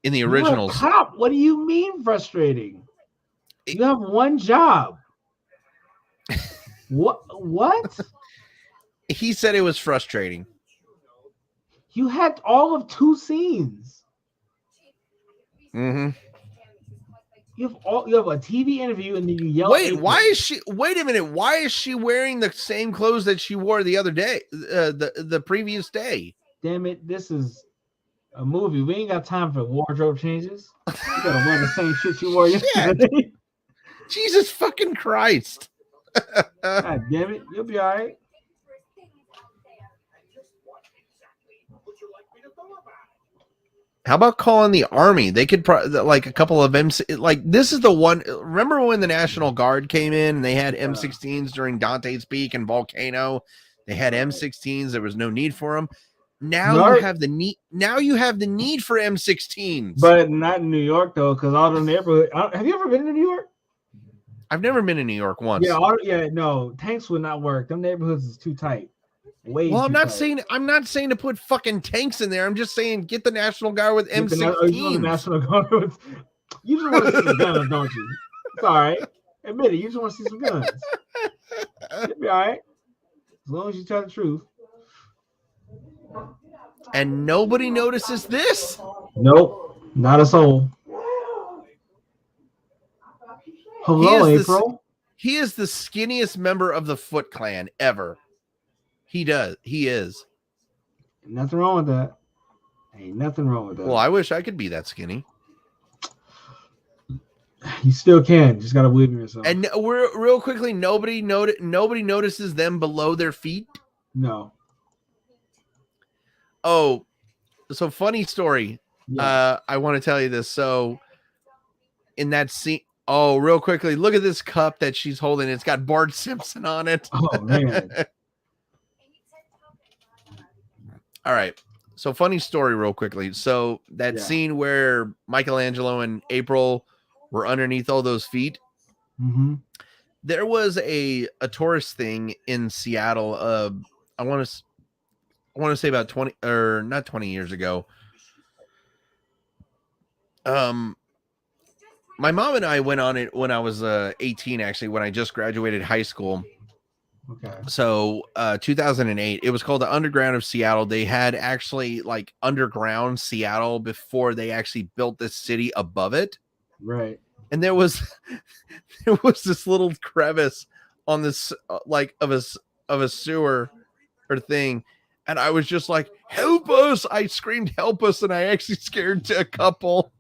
in the originals.
You're a cop. What do you mean frustrating? You have one job. What?
He said it was frustrating.
You had all of 2 scenes.
Mm-hmm.
You have a TV interview and then you yell.
Wait, wait a minute. Why is she wearing the same clothes that she wore the other day, the previous day?
Damn it, this is a movie. We ain't got time for wardrobe changes. You gotta wear the same shit you wore yesterday.
Jesus fucking Christ.
God damn it, you'll be all right.
How about calling the army? They could like a couple of like this is the one. Remember when the National Guard came in and they had M16s during Dante's Peak and Volcano? They had M16s. There was no need for them. Now you have the need. Now you have the need for M16s,
but not in New York though, because all the neighborhood. Have you ever been to New York?
I've never been to New York once.
Yeah, no, tanks would not work. Them neighborhoods is too tight.
Well, I'm not saying to put fucking tanks in there. I'm just saying get the National Guard with M16s.
The National Guard with, you just want to see some guns, don't you? It's all right. Admit it. You just want to see some guns. It'll be all right. As long as you tell the truth.
And nobody notices this?
Nope. Not a soul. Hello, April.
He is the skinniest member of the Foot Clan ever. He is.
Nothing wrong with that. Ain't nothing wrong with that.
Well, I wish I could be that skinny.
You still can. Just gotta believe in yourself.
And we're real quickly. Nobody notices them below their feet.
No.
Oh, so funny story. Yeah. I want to tell you this. So, in that scene. Oh, real quickly, look at this cup that she's holding. It's got Bart Simpson on it.
Oh man.
All right. So funny story real quickly. So that scene where Michelangelo and April were underneath all those feet.
Mm-hmm.
There was a tourist thing in Seattle. I want to say about 20 or not 20 years ago. My mom and I went on it when I was 18, actually, when I just graduated high school.
Okay.
So 2008, it was called the Underground of Seattle. They had actually like underground Seattle before they actually built this city above it.
Right.
And there was this little crevice on this like of a sewer or thing. And I was just like, help us. I screamed, help us. And I actually scared a couple.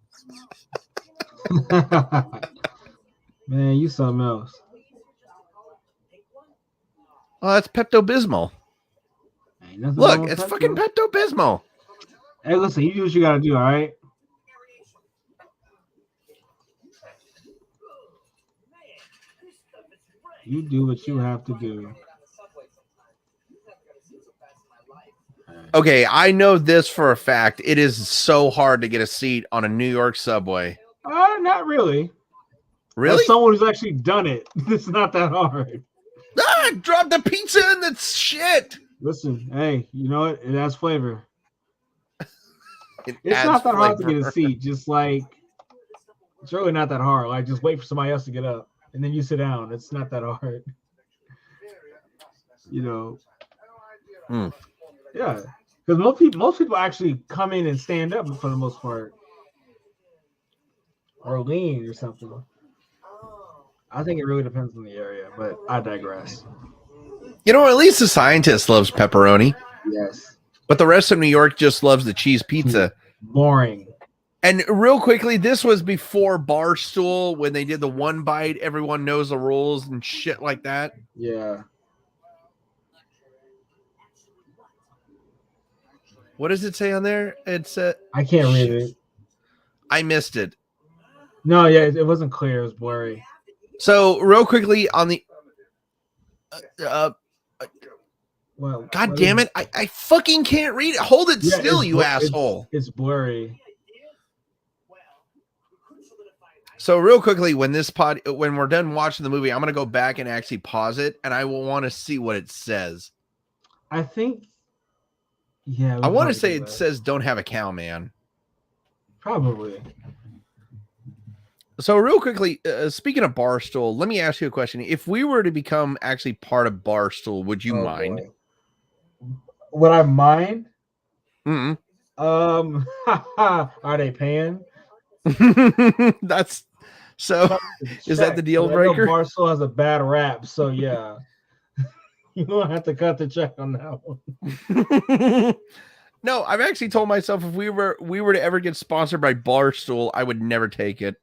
Man, you something else.
Oh, that's Pepto-Bismol. Look, it's fucking Pepto-Bismol.
Hey, listen, you do what you gotta do, all right? You do what you have to do.
Okay, I know this for a fact. It is so hard to get a seat on a New York subway.
Not really.
Really?
As someone who's actually done it, it's not that hard.
Drop the pizza in the shit.
Listen, hey, you know what? It has flavor.
It
It's
adds
not that hard to
flavor.
get a seat. Just like, it's really not that hard. Like, just wait for somebody else to get up, and then you sit down. It's not that hard. You know. Yeah, because most people actually come in and stand up for the most part, or lean or something. I think it really depends on the area, but I digress.
You know, at least the scientist loves pepperoni.
Yes.
But the rest of New York just loves the cheese pizza.
Boring.
And real quickly, this was before Barstool when they did the one bite, everyone knows the rules and shit like that.
Yeah.
What does it say on there? It's
I can't read it.
I missed it.
No, yeah, it wasn't clear. It was blurry.
So real quickly on the
Well,
God damn it. I fucking can't read it. Hold it still, you asshole.
It's blurry.
So real quickly, when we're done watching the movie, I'm gonna go back and actually pause it, and I will want to see what it says.
I think, yeah.
I want to say it says "Don't have a cow, man."
Probably.
So real quickly, speaking of Barstool, let me ask you a question. If we were to become actually part of Barstool, would you mind?
Boy. Would I mind?
Mm-mm.
Are they paying?
That's so. Is that the deal breaker?
Barstool has a bad rap, so yeah. You don't have to cut the check on that one.
No, I've actually told myself if we were to ever get sponsored by Barstool, I would never take it.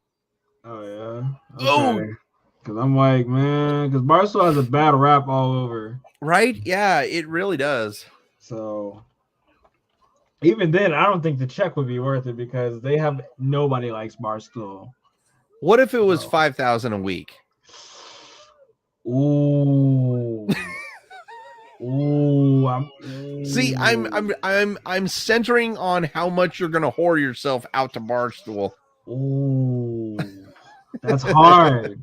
Oh yeah. Okay. Because I'm like, man, because Barstool has a bad rap all over.
Right? Yeah, it really does.
So even then, I don't think the check would be worth it because nobody likes Barstool.
What if it was $5,000 a week?
Ooh. Ooh.
See, I'm centering on how much you're gonna whore yourself out to Barstool.
Ooh. That's hard.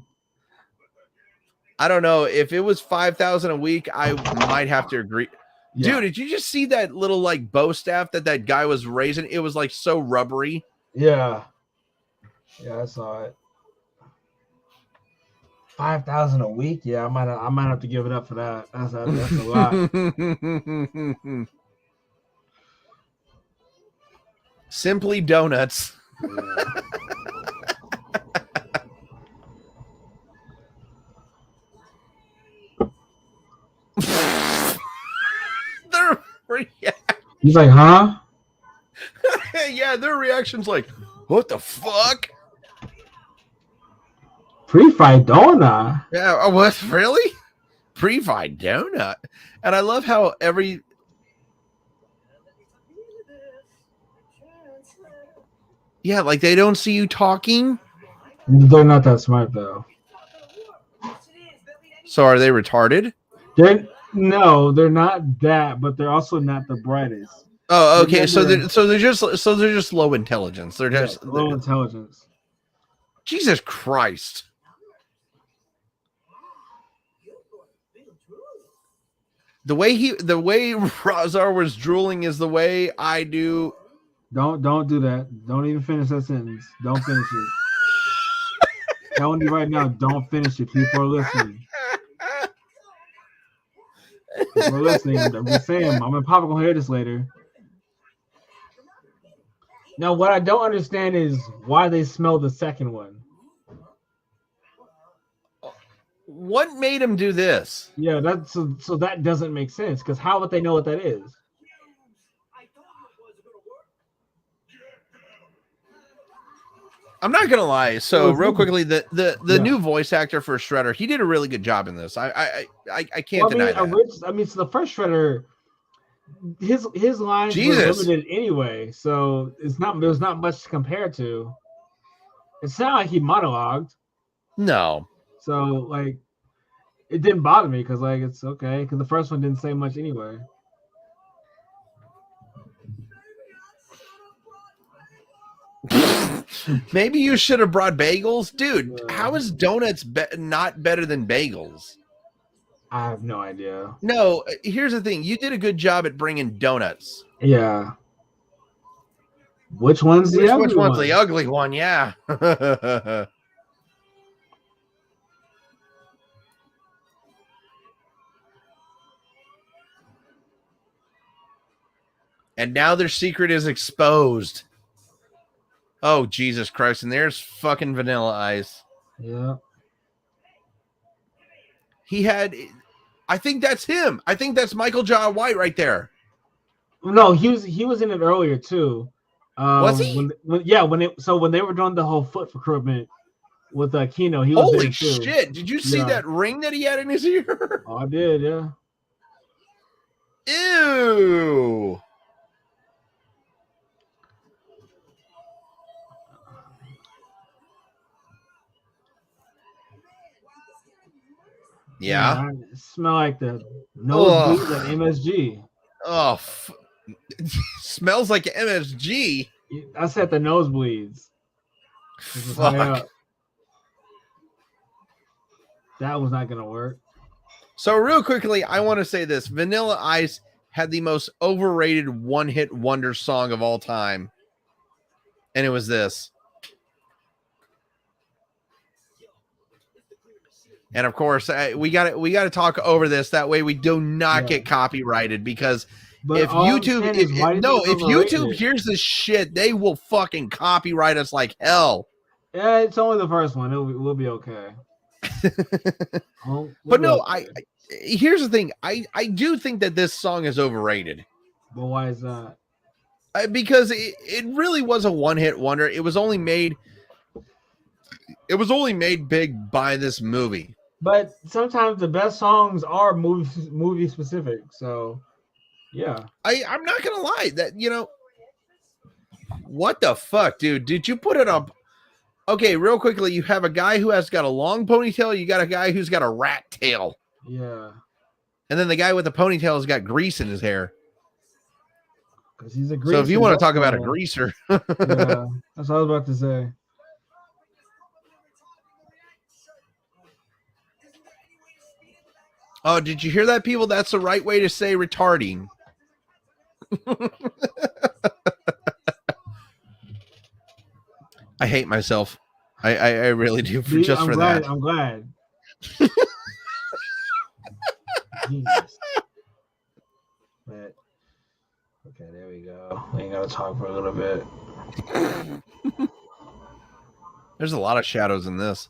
I don't know. If it was $5,000 a week, I might have to agree.
Yeah.
Dude, did you just see that little like bow staff that guy was raising? It was like so rubbery.
Yeah. Yeah, I saw it. 5,000 a week? Yeah, I might have to give it up for that. That's a lot.
Simply Donuts.
Yeah. He's like, huh?
Yeah, their reaction's like, what the fuck?
Pre-fight donut?
Yeah, what? Really? Pre-fight donut? And I love how yeah, like they don't see you talking.
They're not that smart though.
So are they retarded?
No, they're not that, but they're also not the brightest.
Oh, okay. So they're just low intelligence. They're just
low intelligence.
Jesus Christ. The way Razar was drooling is the way I do.
Don't do that. Don't even finish that sentence. Don't finish it. Telling you right now, don't finish it. People are listening. People are listening. I'm just saying, I'm probably gonna hear this later. Now, what I don't understand is why they smell the second one.
What made him do this?
Yeah, so that doesn't make sense because how would they know what that is?
I'm not gonna lie. So real quickly, the new voice actor for Shredder, he did a really good job in this. I can't deny that.
So the first Shredder, his lines were limited anyway, so there's not much to compare to. It's not like he monologued.
No.
So like, It didn't bother me because like it's okay because the first one didn't say much anyway.
Maybe you should have brought bagels, dude.
Yeah.
How is donuts not better than bagels?
I have no idea.
No, here's the thing. You did a good job at bringing donuts.
Yeah. Which one's the ugly
Which one's
one?
the ugly one? Yeah. And now their secret is exposed. Oh, Jesus Christ. And there's fucking Vanilla Ice.
Yeah.
He had, I think that's him. I think that's Michael Jai White right there.
No, he was in it earlier too.
Was he?
When they were doing the whole foot recruitment with Kino, he was
Holy
there too.
shit. Did you see that ring that he had in his ear?
Oh, I did, yeah.
Ew. Yeah.
It smell like the nosebleeds at MSG.
Oh, smells like MSG.
I said the nosebleeds.
Fuck.
That was not gonna work.
So real quickly, I want to say this. Vanilla Ice had the most overrated one-hit wonder song of all time. And it was this. And of course, we got to talk over this. That way we do not get copyrighted because if YouTube hears this shit, they will fucking copyright us like hell.
Yeah, it's only the first one. We'll be okay.
But no, here's the thing. I do think that this song is overrated.
But why is that?
Because it really was a one-hit wonder. It was only made big by this movie.
But sometimes the best songs are movie specific. So, yeah.
I'm not gonna lie. That what the fuck, dude? Did you put it up? Okay, real quickly, you have a guy who has got a long ponytail. You got a guy who's got a rat tail.
Yeah.
And then the guy with the ponytail has got grease in his hair.
Because he's a greaser.
So if you want to talk about a greaser.
Yeah, that's what I was about to say.
Oh, did you hear that, people? That's the right way to say retarding. I hate myself. I really do for that.
I'm glad. But, okay, there we go. We ain't gotta talk for a little bit.
There's a lot of shadows in this.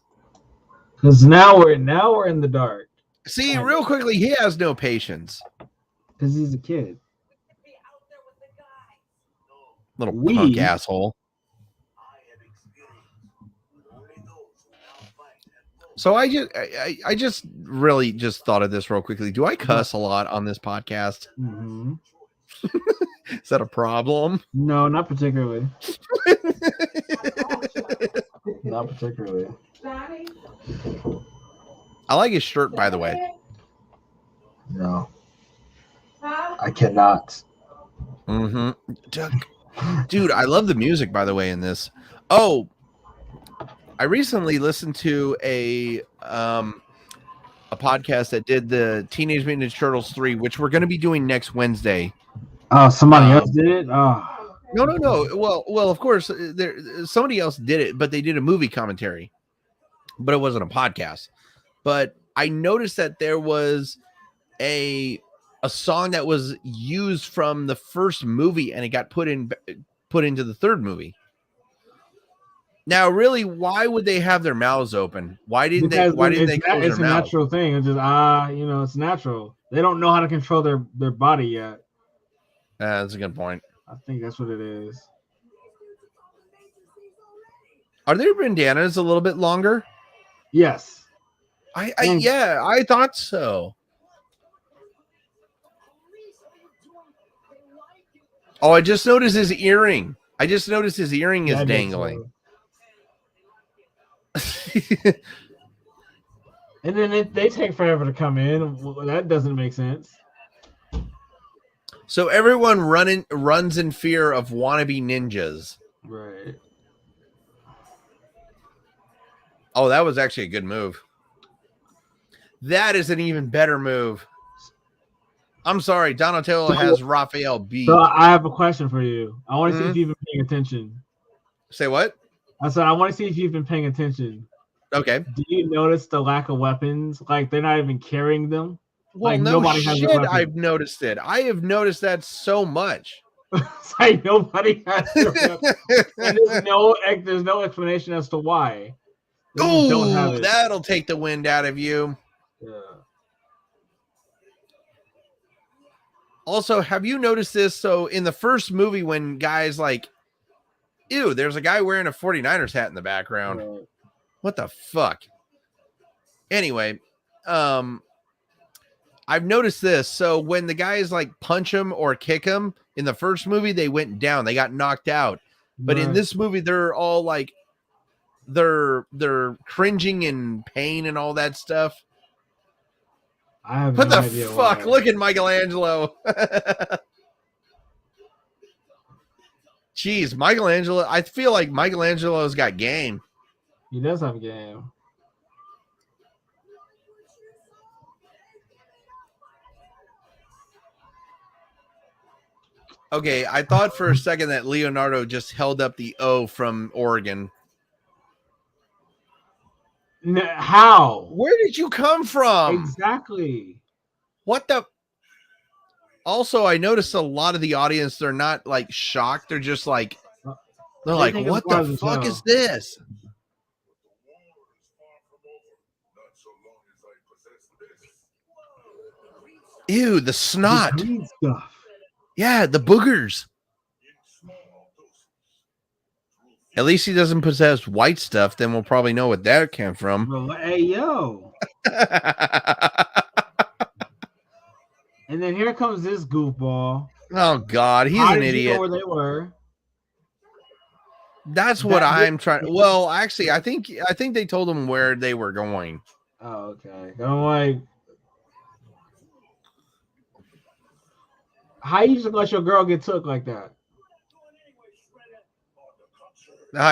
Because now we're in the dark.
See, real quickly, he has no patience.
Because he's a kid.
Little punk asshole. So I just really just thought of this real quickly. Do I cuss a lot on this podcast?
Mm-hmm.
Is that a problem?
No, not particularly. Not particularly.
I like his shirt, by the way.
No. I cannot.
Mm-hmm. Dude, I love the music, by the way, in this. Oh, I recently listened to a podcast that did the Teenage Mutant Ninja Turtles 3, which we're going to be doing next Wednesday.
Oh, somebody else did it? Oh.
No. Well, of course, somebody else did it, but they did a movie commentary. But it wasn't a podcast. But I noticed that there was a song that was used from the first movie, and it got put into the third movie. Now, really, why would they have their mouths open? Why didn't they close their mouths?
It's a natural thing. It's just it's natural. They don't know how to control their body yet.
That's a good point.
I think that's what it is.
Are their bandanas a little bit longer?
Yes.
I thought so. Oh, I just noticed his earring. Is dangling.
And then they take forever to come in. Well, that doesn't make sense.
So everyone runs in fear of wannabe ninjas.
Right.
Oh, that was actually a good move. That is an even better move. I'm sorry, Donatello has Raphael beat.
So I have a question for you. I want to see if
Mhm.
you've been paying attention.
Say what?
I said I want to see if you've been paying attention.
Okay.
Do you notice the lack of weapons? Like they're not even carrying them.
Well,
Like
no
nobody has a
shit,
weapon.
I've noticed it. I have noticed that so much.
It's like nobody has their weapon. And there's no explanation as to why. They just don't have
Oh,
it.
that'll take the wind out of you.
Yeah.
Also, have you noticed this? So in the first movie, when guys like, ew, there's a guy wearing a 49ers hat in the background.
Right.
What the fuck? Anyway, I've noticed this. So when the guys like punch him or kick him in the first movie, they went down. They got knocked out. But in this movie, they're all like, they're cringing in pain and all that stuff.
I have
What
no
the
idea
fuck?
why.
Look at Michelangelo. Jeez, Michelangelo. I feel like Michelangelo's got game.
He does have a game.
Okay, I thought for a second that Leonardo just held up the O from Oregon.
How?
Where did you come from?
Exactly.
What the? Also, I noticed a lot of the audience, they're not like shocked. They're just like, they're like,
think it's
what
part
the
of the
fuck
show.
is this? Ew, the snot.
The green stuff.
Yeah, the boogers. At least he doesn't possess white stuff. Then we'll probably know what that came from.
Well, hey, yo. And then here comes this goofball.
Oh, God. He's
How
an
did you know
idiot.
where they were?
That's what I'm trying. Well, actually, I think they told him where they were going.
Oh, okay. I'm like, how you just let your girl get took like that?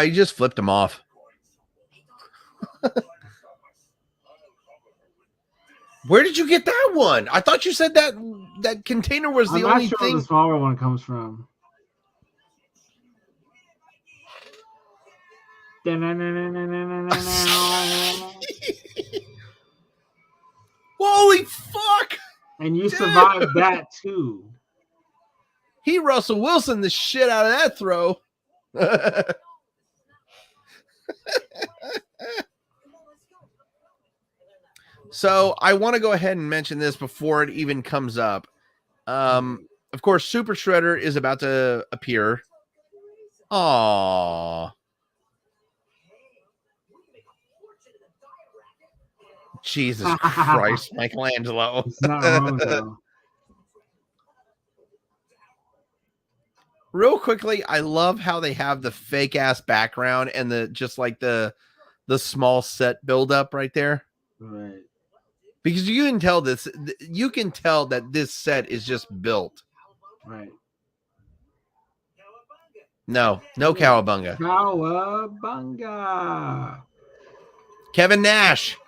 He just flipped him off. Where did you get that one? I thought you said that container was the
I'm
only
not sure
thing.
where the smaller one comes from.
Holy fuck!
And you survived that too.
He Russell Wilson the shit out of that throw. So I want to go ahead and mention this before it even comes up. Of course, Super Shredder is about to appear. Aww. Jesus Christ, Michelangelo.
It's not wrong though.
Real quickly, I love how they have the fake ass background and the just like the small set buildup right there.
Right.
Because you can tell that this set is just built.
Right.
No cowabunga.
Cowabunga.
Kevin Nash.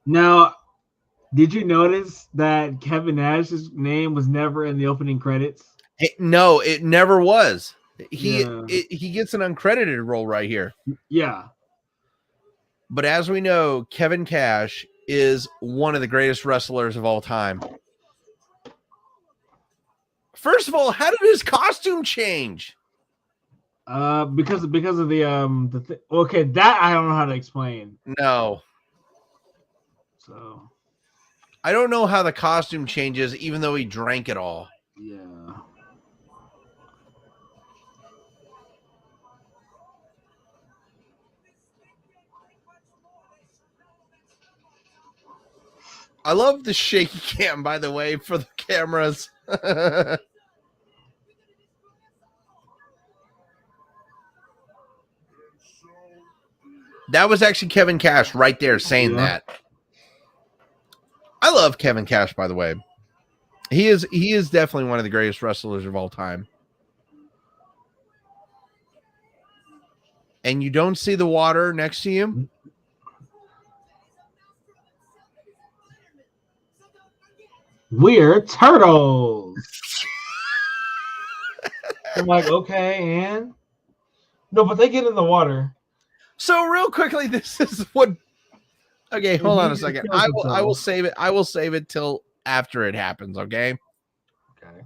Now, did you notice that Kevin Nash's name was never in the opening credits?
No, it never was. He
Yeah.
gets an uncredited role right here.
Yeah.
But as we know, Kevin Cash is one of the greatest wrestlers of all time. First of all, how did his costume change?
Because of the okay, that I don't know how to explain.
No.
So
I don't know how the costume changes, even though he drank it all.
yeah.
I love the shaky cam, by the way, for the cameras. That was actually Kevin Cash right there saying that. I love Kevin Cash, by the way. He is definitely one of the greatest wrestlers of all time. And you don't see the water next to you?
We're turtles. I'm like, okay, and no, but they get in the water.
So real quickly, this is what. Okay, hold on a second. I will save it. I will save it till after it happens. Okay.
Okay.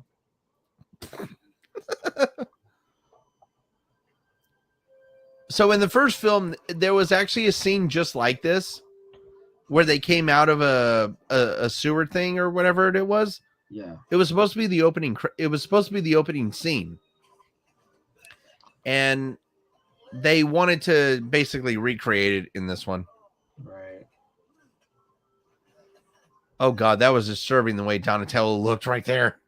So in the first film, there was actually a scene just like this, where they came out of a sewer thing or whatever it was.
Yeah.
It was supposed to be the opening. It was supposed to be the opening scene, and they wanted to basically recreate it in this one.
Right.
Oh God, that was disturbing the way Donatello looked right there.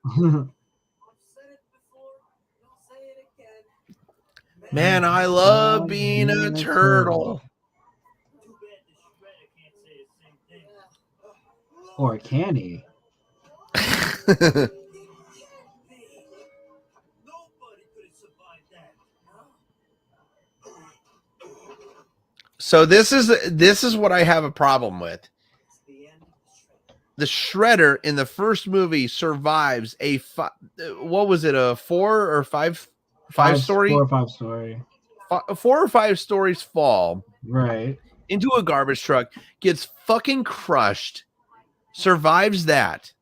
Man, I love being a turtle.
Or can he?
So this is what I have a problem with. The Shredder in the first movie survives a what was it, a 4 or 5 story?
4 or 5 story.
4 or 5 stories fall.
Right.
Into a garbage truck, gets fucking crushed, survives that.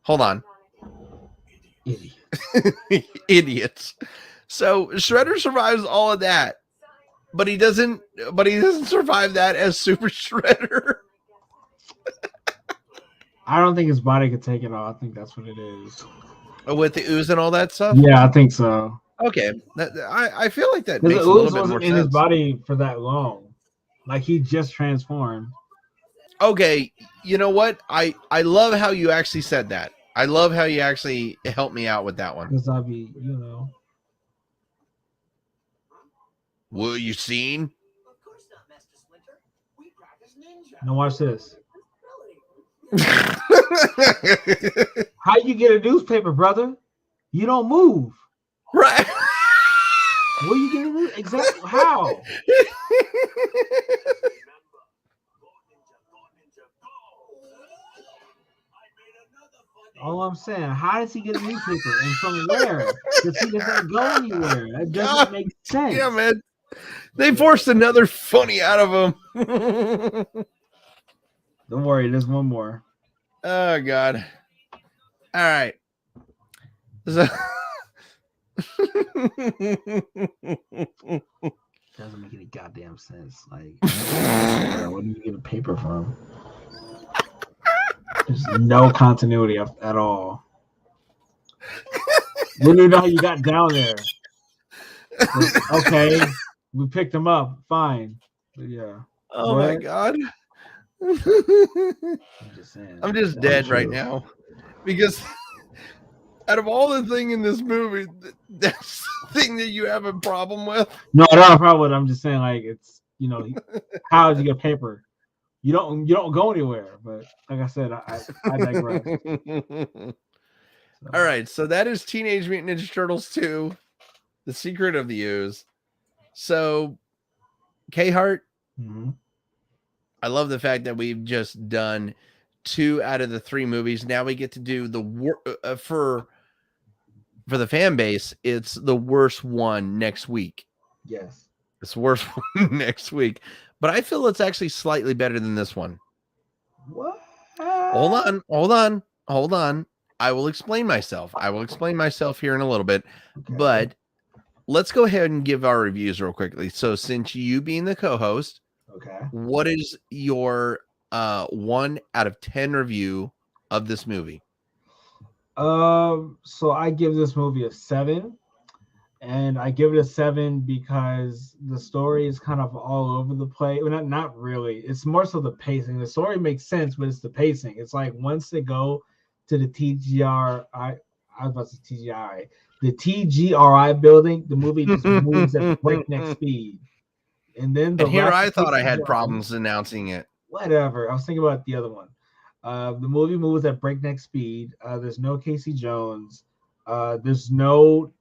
Hold on.
Idiot.
Idiots. So Shredder survives all of that, but he doesn't survive that as Super Shredder.
I don't think his body could take it all. I think that's what it is.
With the ooze and all that stuff?
Yeah, I think so.
Okay. I feel like that makes
the
a little
ooze
bit more
wasn't in
sense.
his body for that long. Like, he just transformed.
Okay, you know what? I love how you actually said that. I love how you actually helped me out with that one.
Because I'll be, you know.
Will you seen?
Of course not, Master Splinter. We practice ninja.
Now watch this. How you get a newspaper, brother? You don't move.
Right.
Where you get a newspaper? Exactly. How? All I'm saying, how does he get a newspaper and from where? Because he doesn't go anywhere. That doesn't make sense.
Yeah, man. They forced another funny out of him.
Don't worry, there's one more.
Oh God. All right. So
Doesn't make any goddamn sense. Like, where do you get a paper from? There's no continuity at all. We don't even know how you got down there. But, okay, we picked him up. Fine. But yeah.
oh my God.
I'm just saying.
I'm just dead right now because out of all the thing in this movie, that's the thing that you have a problem with.
No, I don't have a problem with it. I'm just saying, like, it's, you know, how did you get paper? You don't go anywhere. But like I said, I digress. So.
All right, so that is Teenage Mutant Ninja Turtles 2, The Secret of the Ooze. So, KHart, I love the fact that we've just done 2 out of the 3 movies. Now we get to do the for the fan base. It's the worst one next week.
Yes,
it's the worst one next week. But I feel it's actually slightly better than this one.
What?
Hold on. I will explain myself. Here in a little bit. Okay. But let's go ahead and give our reviews real quickly. So since you being the co-host,
okay,
what is your 1 out of 10 review of this movie?
So I give this movie a 7. And I give it a 7 because the story is kind of all over the place. Well, not really. It's more so the pacing. The story makes sense, but it's the pacing. It's like once they go to the TGRI, I was about to say TGRI, the TGRI building, the movie just moves at breakneck speed. And then
I thought I had problems announcing it.
Whatever. I was thinking about the other one. The movie moves at breakneck speed. There's no Casey Jones. There's no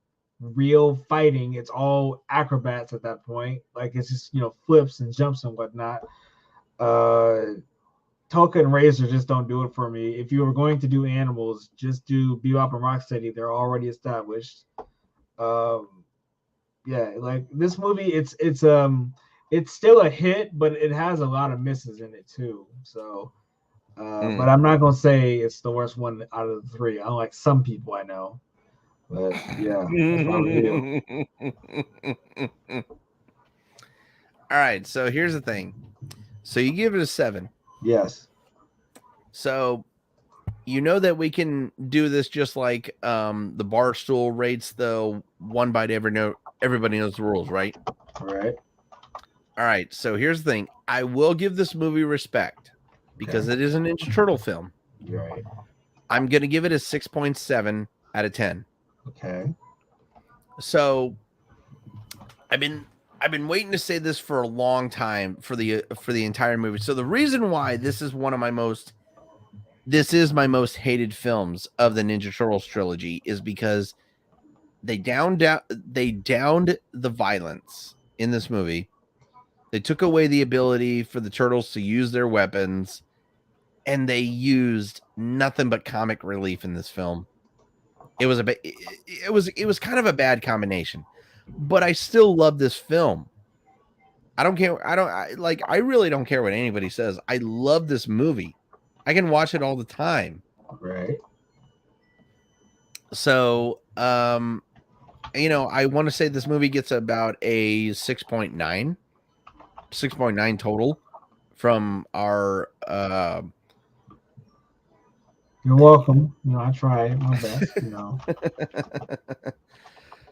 real fighting. It's all acrobats at that point. Like it's just flips and jumps and whatnot. Tulka and Razor just don't do it for me. If you were going to do animals, just do Bebop and Rocksteady. They're already established. Yeah, like this movie, it's still a hit, but it has a lot of misses in it too. So, but I'm not gonna say it's the worst one out of the three, unlike some people I know. But yeah, that's my review.
All right, so here's the thing. So you give it a 7.
Yes.
So you know that we can do this just like the Barstool rates the one bite everybody knows the rules, right?
Right.
All right, so here's the thing. I will give this movie respect because it is a Ninja Turtle film.
You're right.
I'm going to give it a 6.7 out of 10.
Okay.
So I've been waiting to say this for a long time for the entire movie. So the reason why this is my most hated films of the Ninja Turtles trilogy is because they downed the violence in this movie. They took away the ability for the turtles to use their weapons, and they used nothing but comic relief in this film. It was kind of a bad combination, but I still love this film. I don't care. I really don't care what anybody says. I love this movie. I can watch it all the time.
Right.
So, I want to say this movie gets about a 6.9 total from our
You're welcome. I tried my best.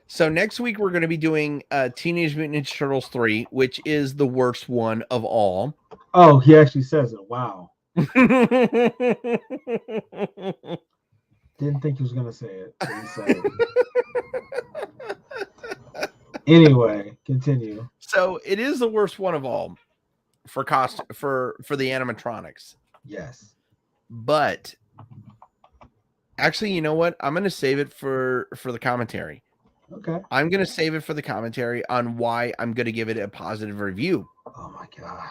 So next week we're going to be doing Teenage Mutant Ninja Turtles 3, which is the worst one of all.
Oh, he actually says it. Wow. Didn't think he was gonna say it, but he said it. Anyway, continue.
So it is the worst one of all for the animatronics.
Yes.
But actually, you know what? I'm going to save it for the commentary.
Okay.
I'm going to save it for the commentary on why I'm going to give it a positive review.
Oh my god.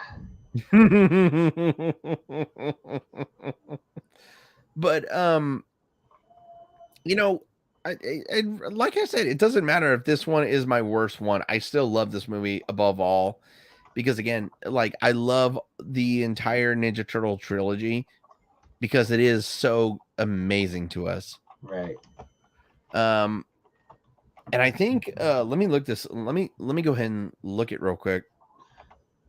But I like I said, it doesn't matter if this one is my worst one. I still love this movie above all because, again, like I love the entire Ninja Turtle trilogy because it is so amazing to us.
Right.
And I think let me look this. Let me go ahead and look it real quick.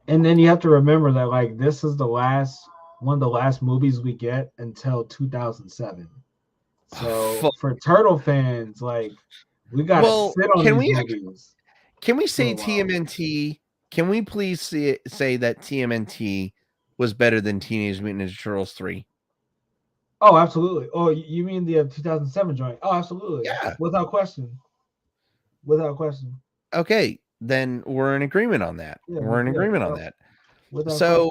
And then you have to remember that like this is one of the last movies we get until 2007. So for Turtle fans, like we got to sit on these movies.
Can we say TMNT? Can we please say that TMNT was better than Teenage Mutant Ninja Turtles 3?
Oh, absolutely. Oh, you mean the 2007 joint? Oh, absolutely.
Yeah.
Without question. Without question.
Okay, then we're in agreement on that.
Yeah,
we're in agreement on that.
So,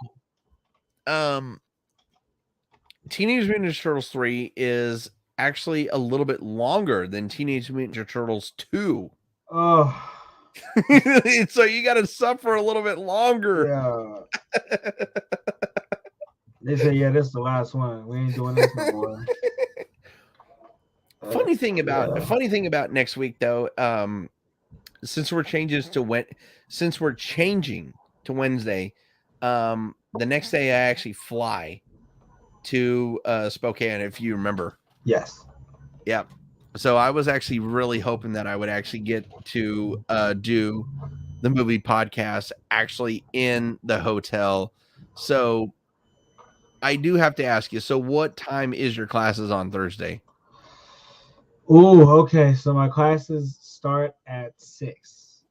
Teenage Mutant Ninja Turtles 3 is actually a little bit longer than Teenage Mutant Ninja Turtles 2.
Oh.
So you got to suffer a little bit longer.
Yeah. They say, yeah, this is the last one. We ain't doing this no more.
Funny thing about next week though, since we're changing to Wednesday, the next day I actually fly to Spokane, if you remember.
Yes.
Yeah. So I was actually really hoping that I would actually get to do the movie podcast actually in the hotel. So I do have to ask you, so what time is your classes on Thursday?
Oh, okay. So my classes start at 6.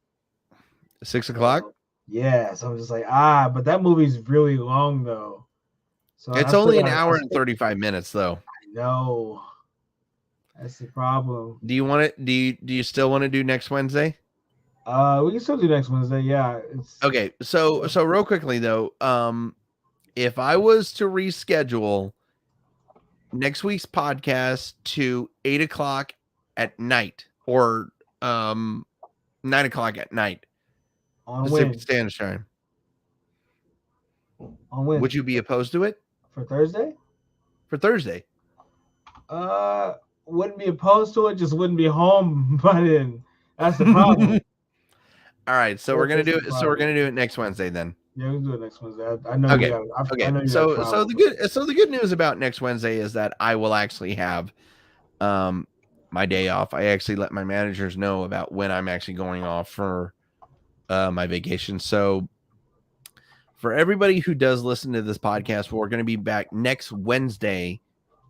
6 o'clock?
Yeah. So I'm just like, but that movie's really long though. So
it's only an hour and 35 minutes though.
I know. That's the problem.
Do you want it? Do you still want to do next Wednesday?
We can still do next Wednesday. Yeah.
Okay. So real quickly though, if I was to reschedule next week's podcast to 8 o'clock at night or 9 o'clock at night
On
Pacific
when?
Standard Time.
On when?
Would you be opposed to it
For Thursday?
for Thursday?
Wouldn't be opposed to it. Just wouldn't be home by then. That's the problem.
All right, so we're gonna
That's
do
the
it. So we're
problem.
gonna do it next Wednesday then.
Yeah, we'll do it next Wednesday. I know.
Okay.
You got,
Okay.
I know you
So
got
so the good news about next Wednesday is that I will actually have my day off. I actually let my managers know about when I'm actually going off for my vacation. So for everybody who does listen to this podcast, we're going to be back next Wednesday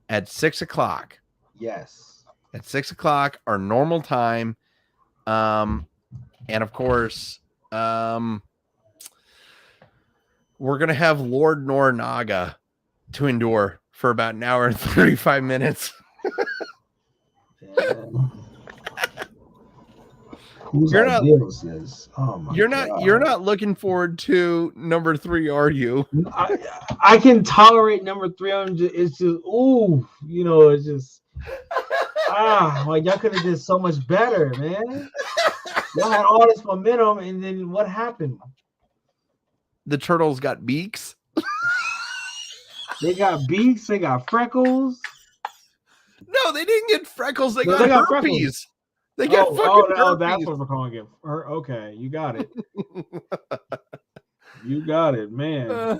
at 6 o'clock.
Yes.
At 6 o'clock, our normal time. And of course, we're going to have Lord Noranaga to endure for about an hour and 35 minutes.
Yeah. Whose
You're not-
idea was this? Oh my
You're
God.
not looking forward to number 3, are you?
I can tolerate number 300. It's just it's just like y'all could have did so much better, man. Y'all had all this momentum, and then what happened?
The turtles got beaks.
They got beaks, they got freckles.
No, they didn't get freckles. They
No,
got
they got
herpes.
freckles.
They got fucking herpes.
That's what we're calling it. Okay, you got it. You got it, man.
All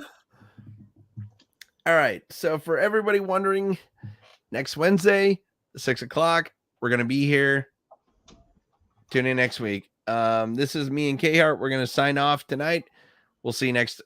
right. So for everybody wondering, next Wednesday, 6 o'clock, we're gonna be here. Tune in next week. This is me and KHart. We're gonna sign off tonight. We'll see you next.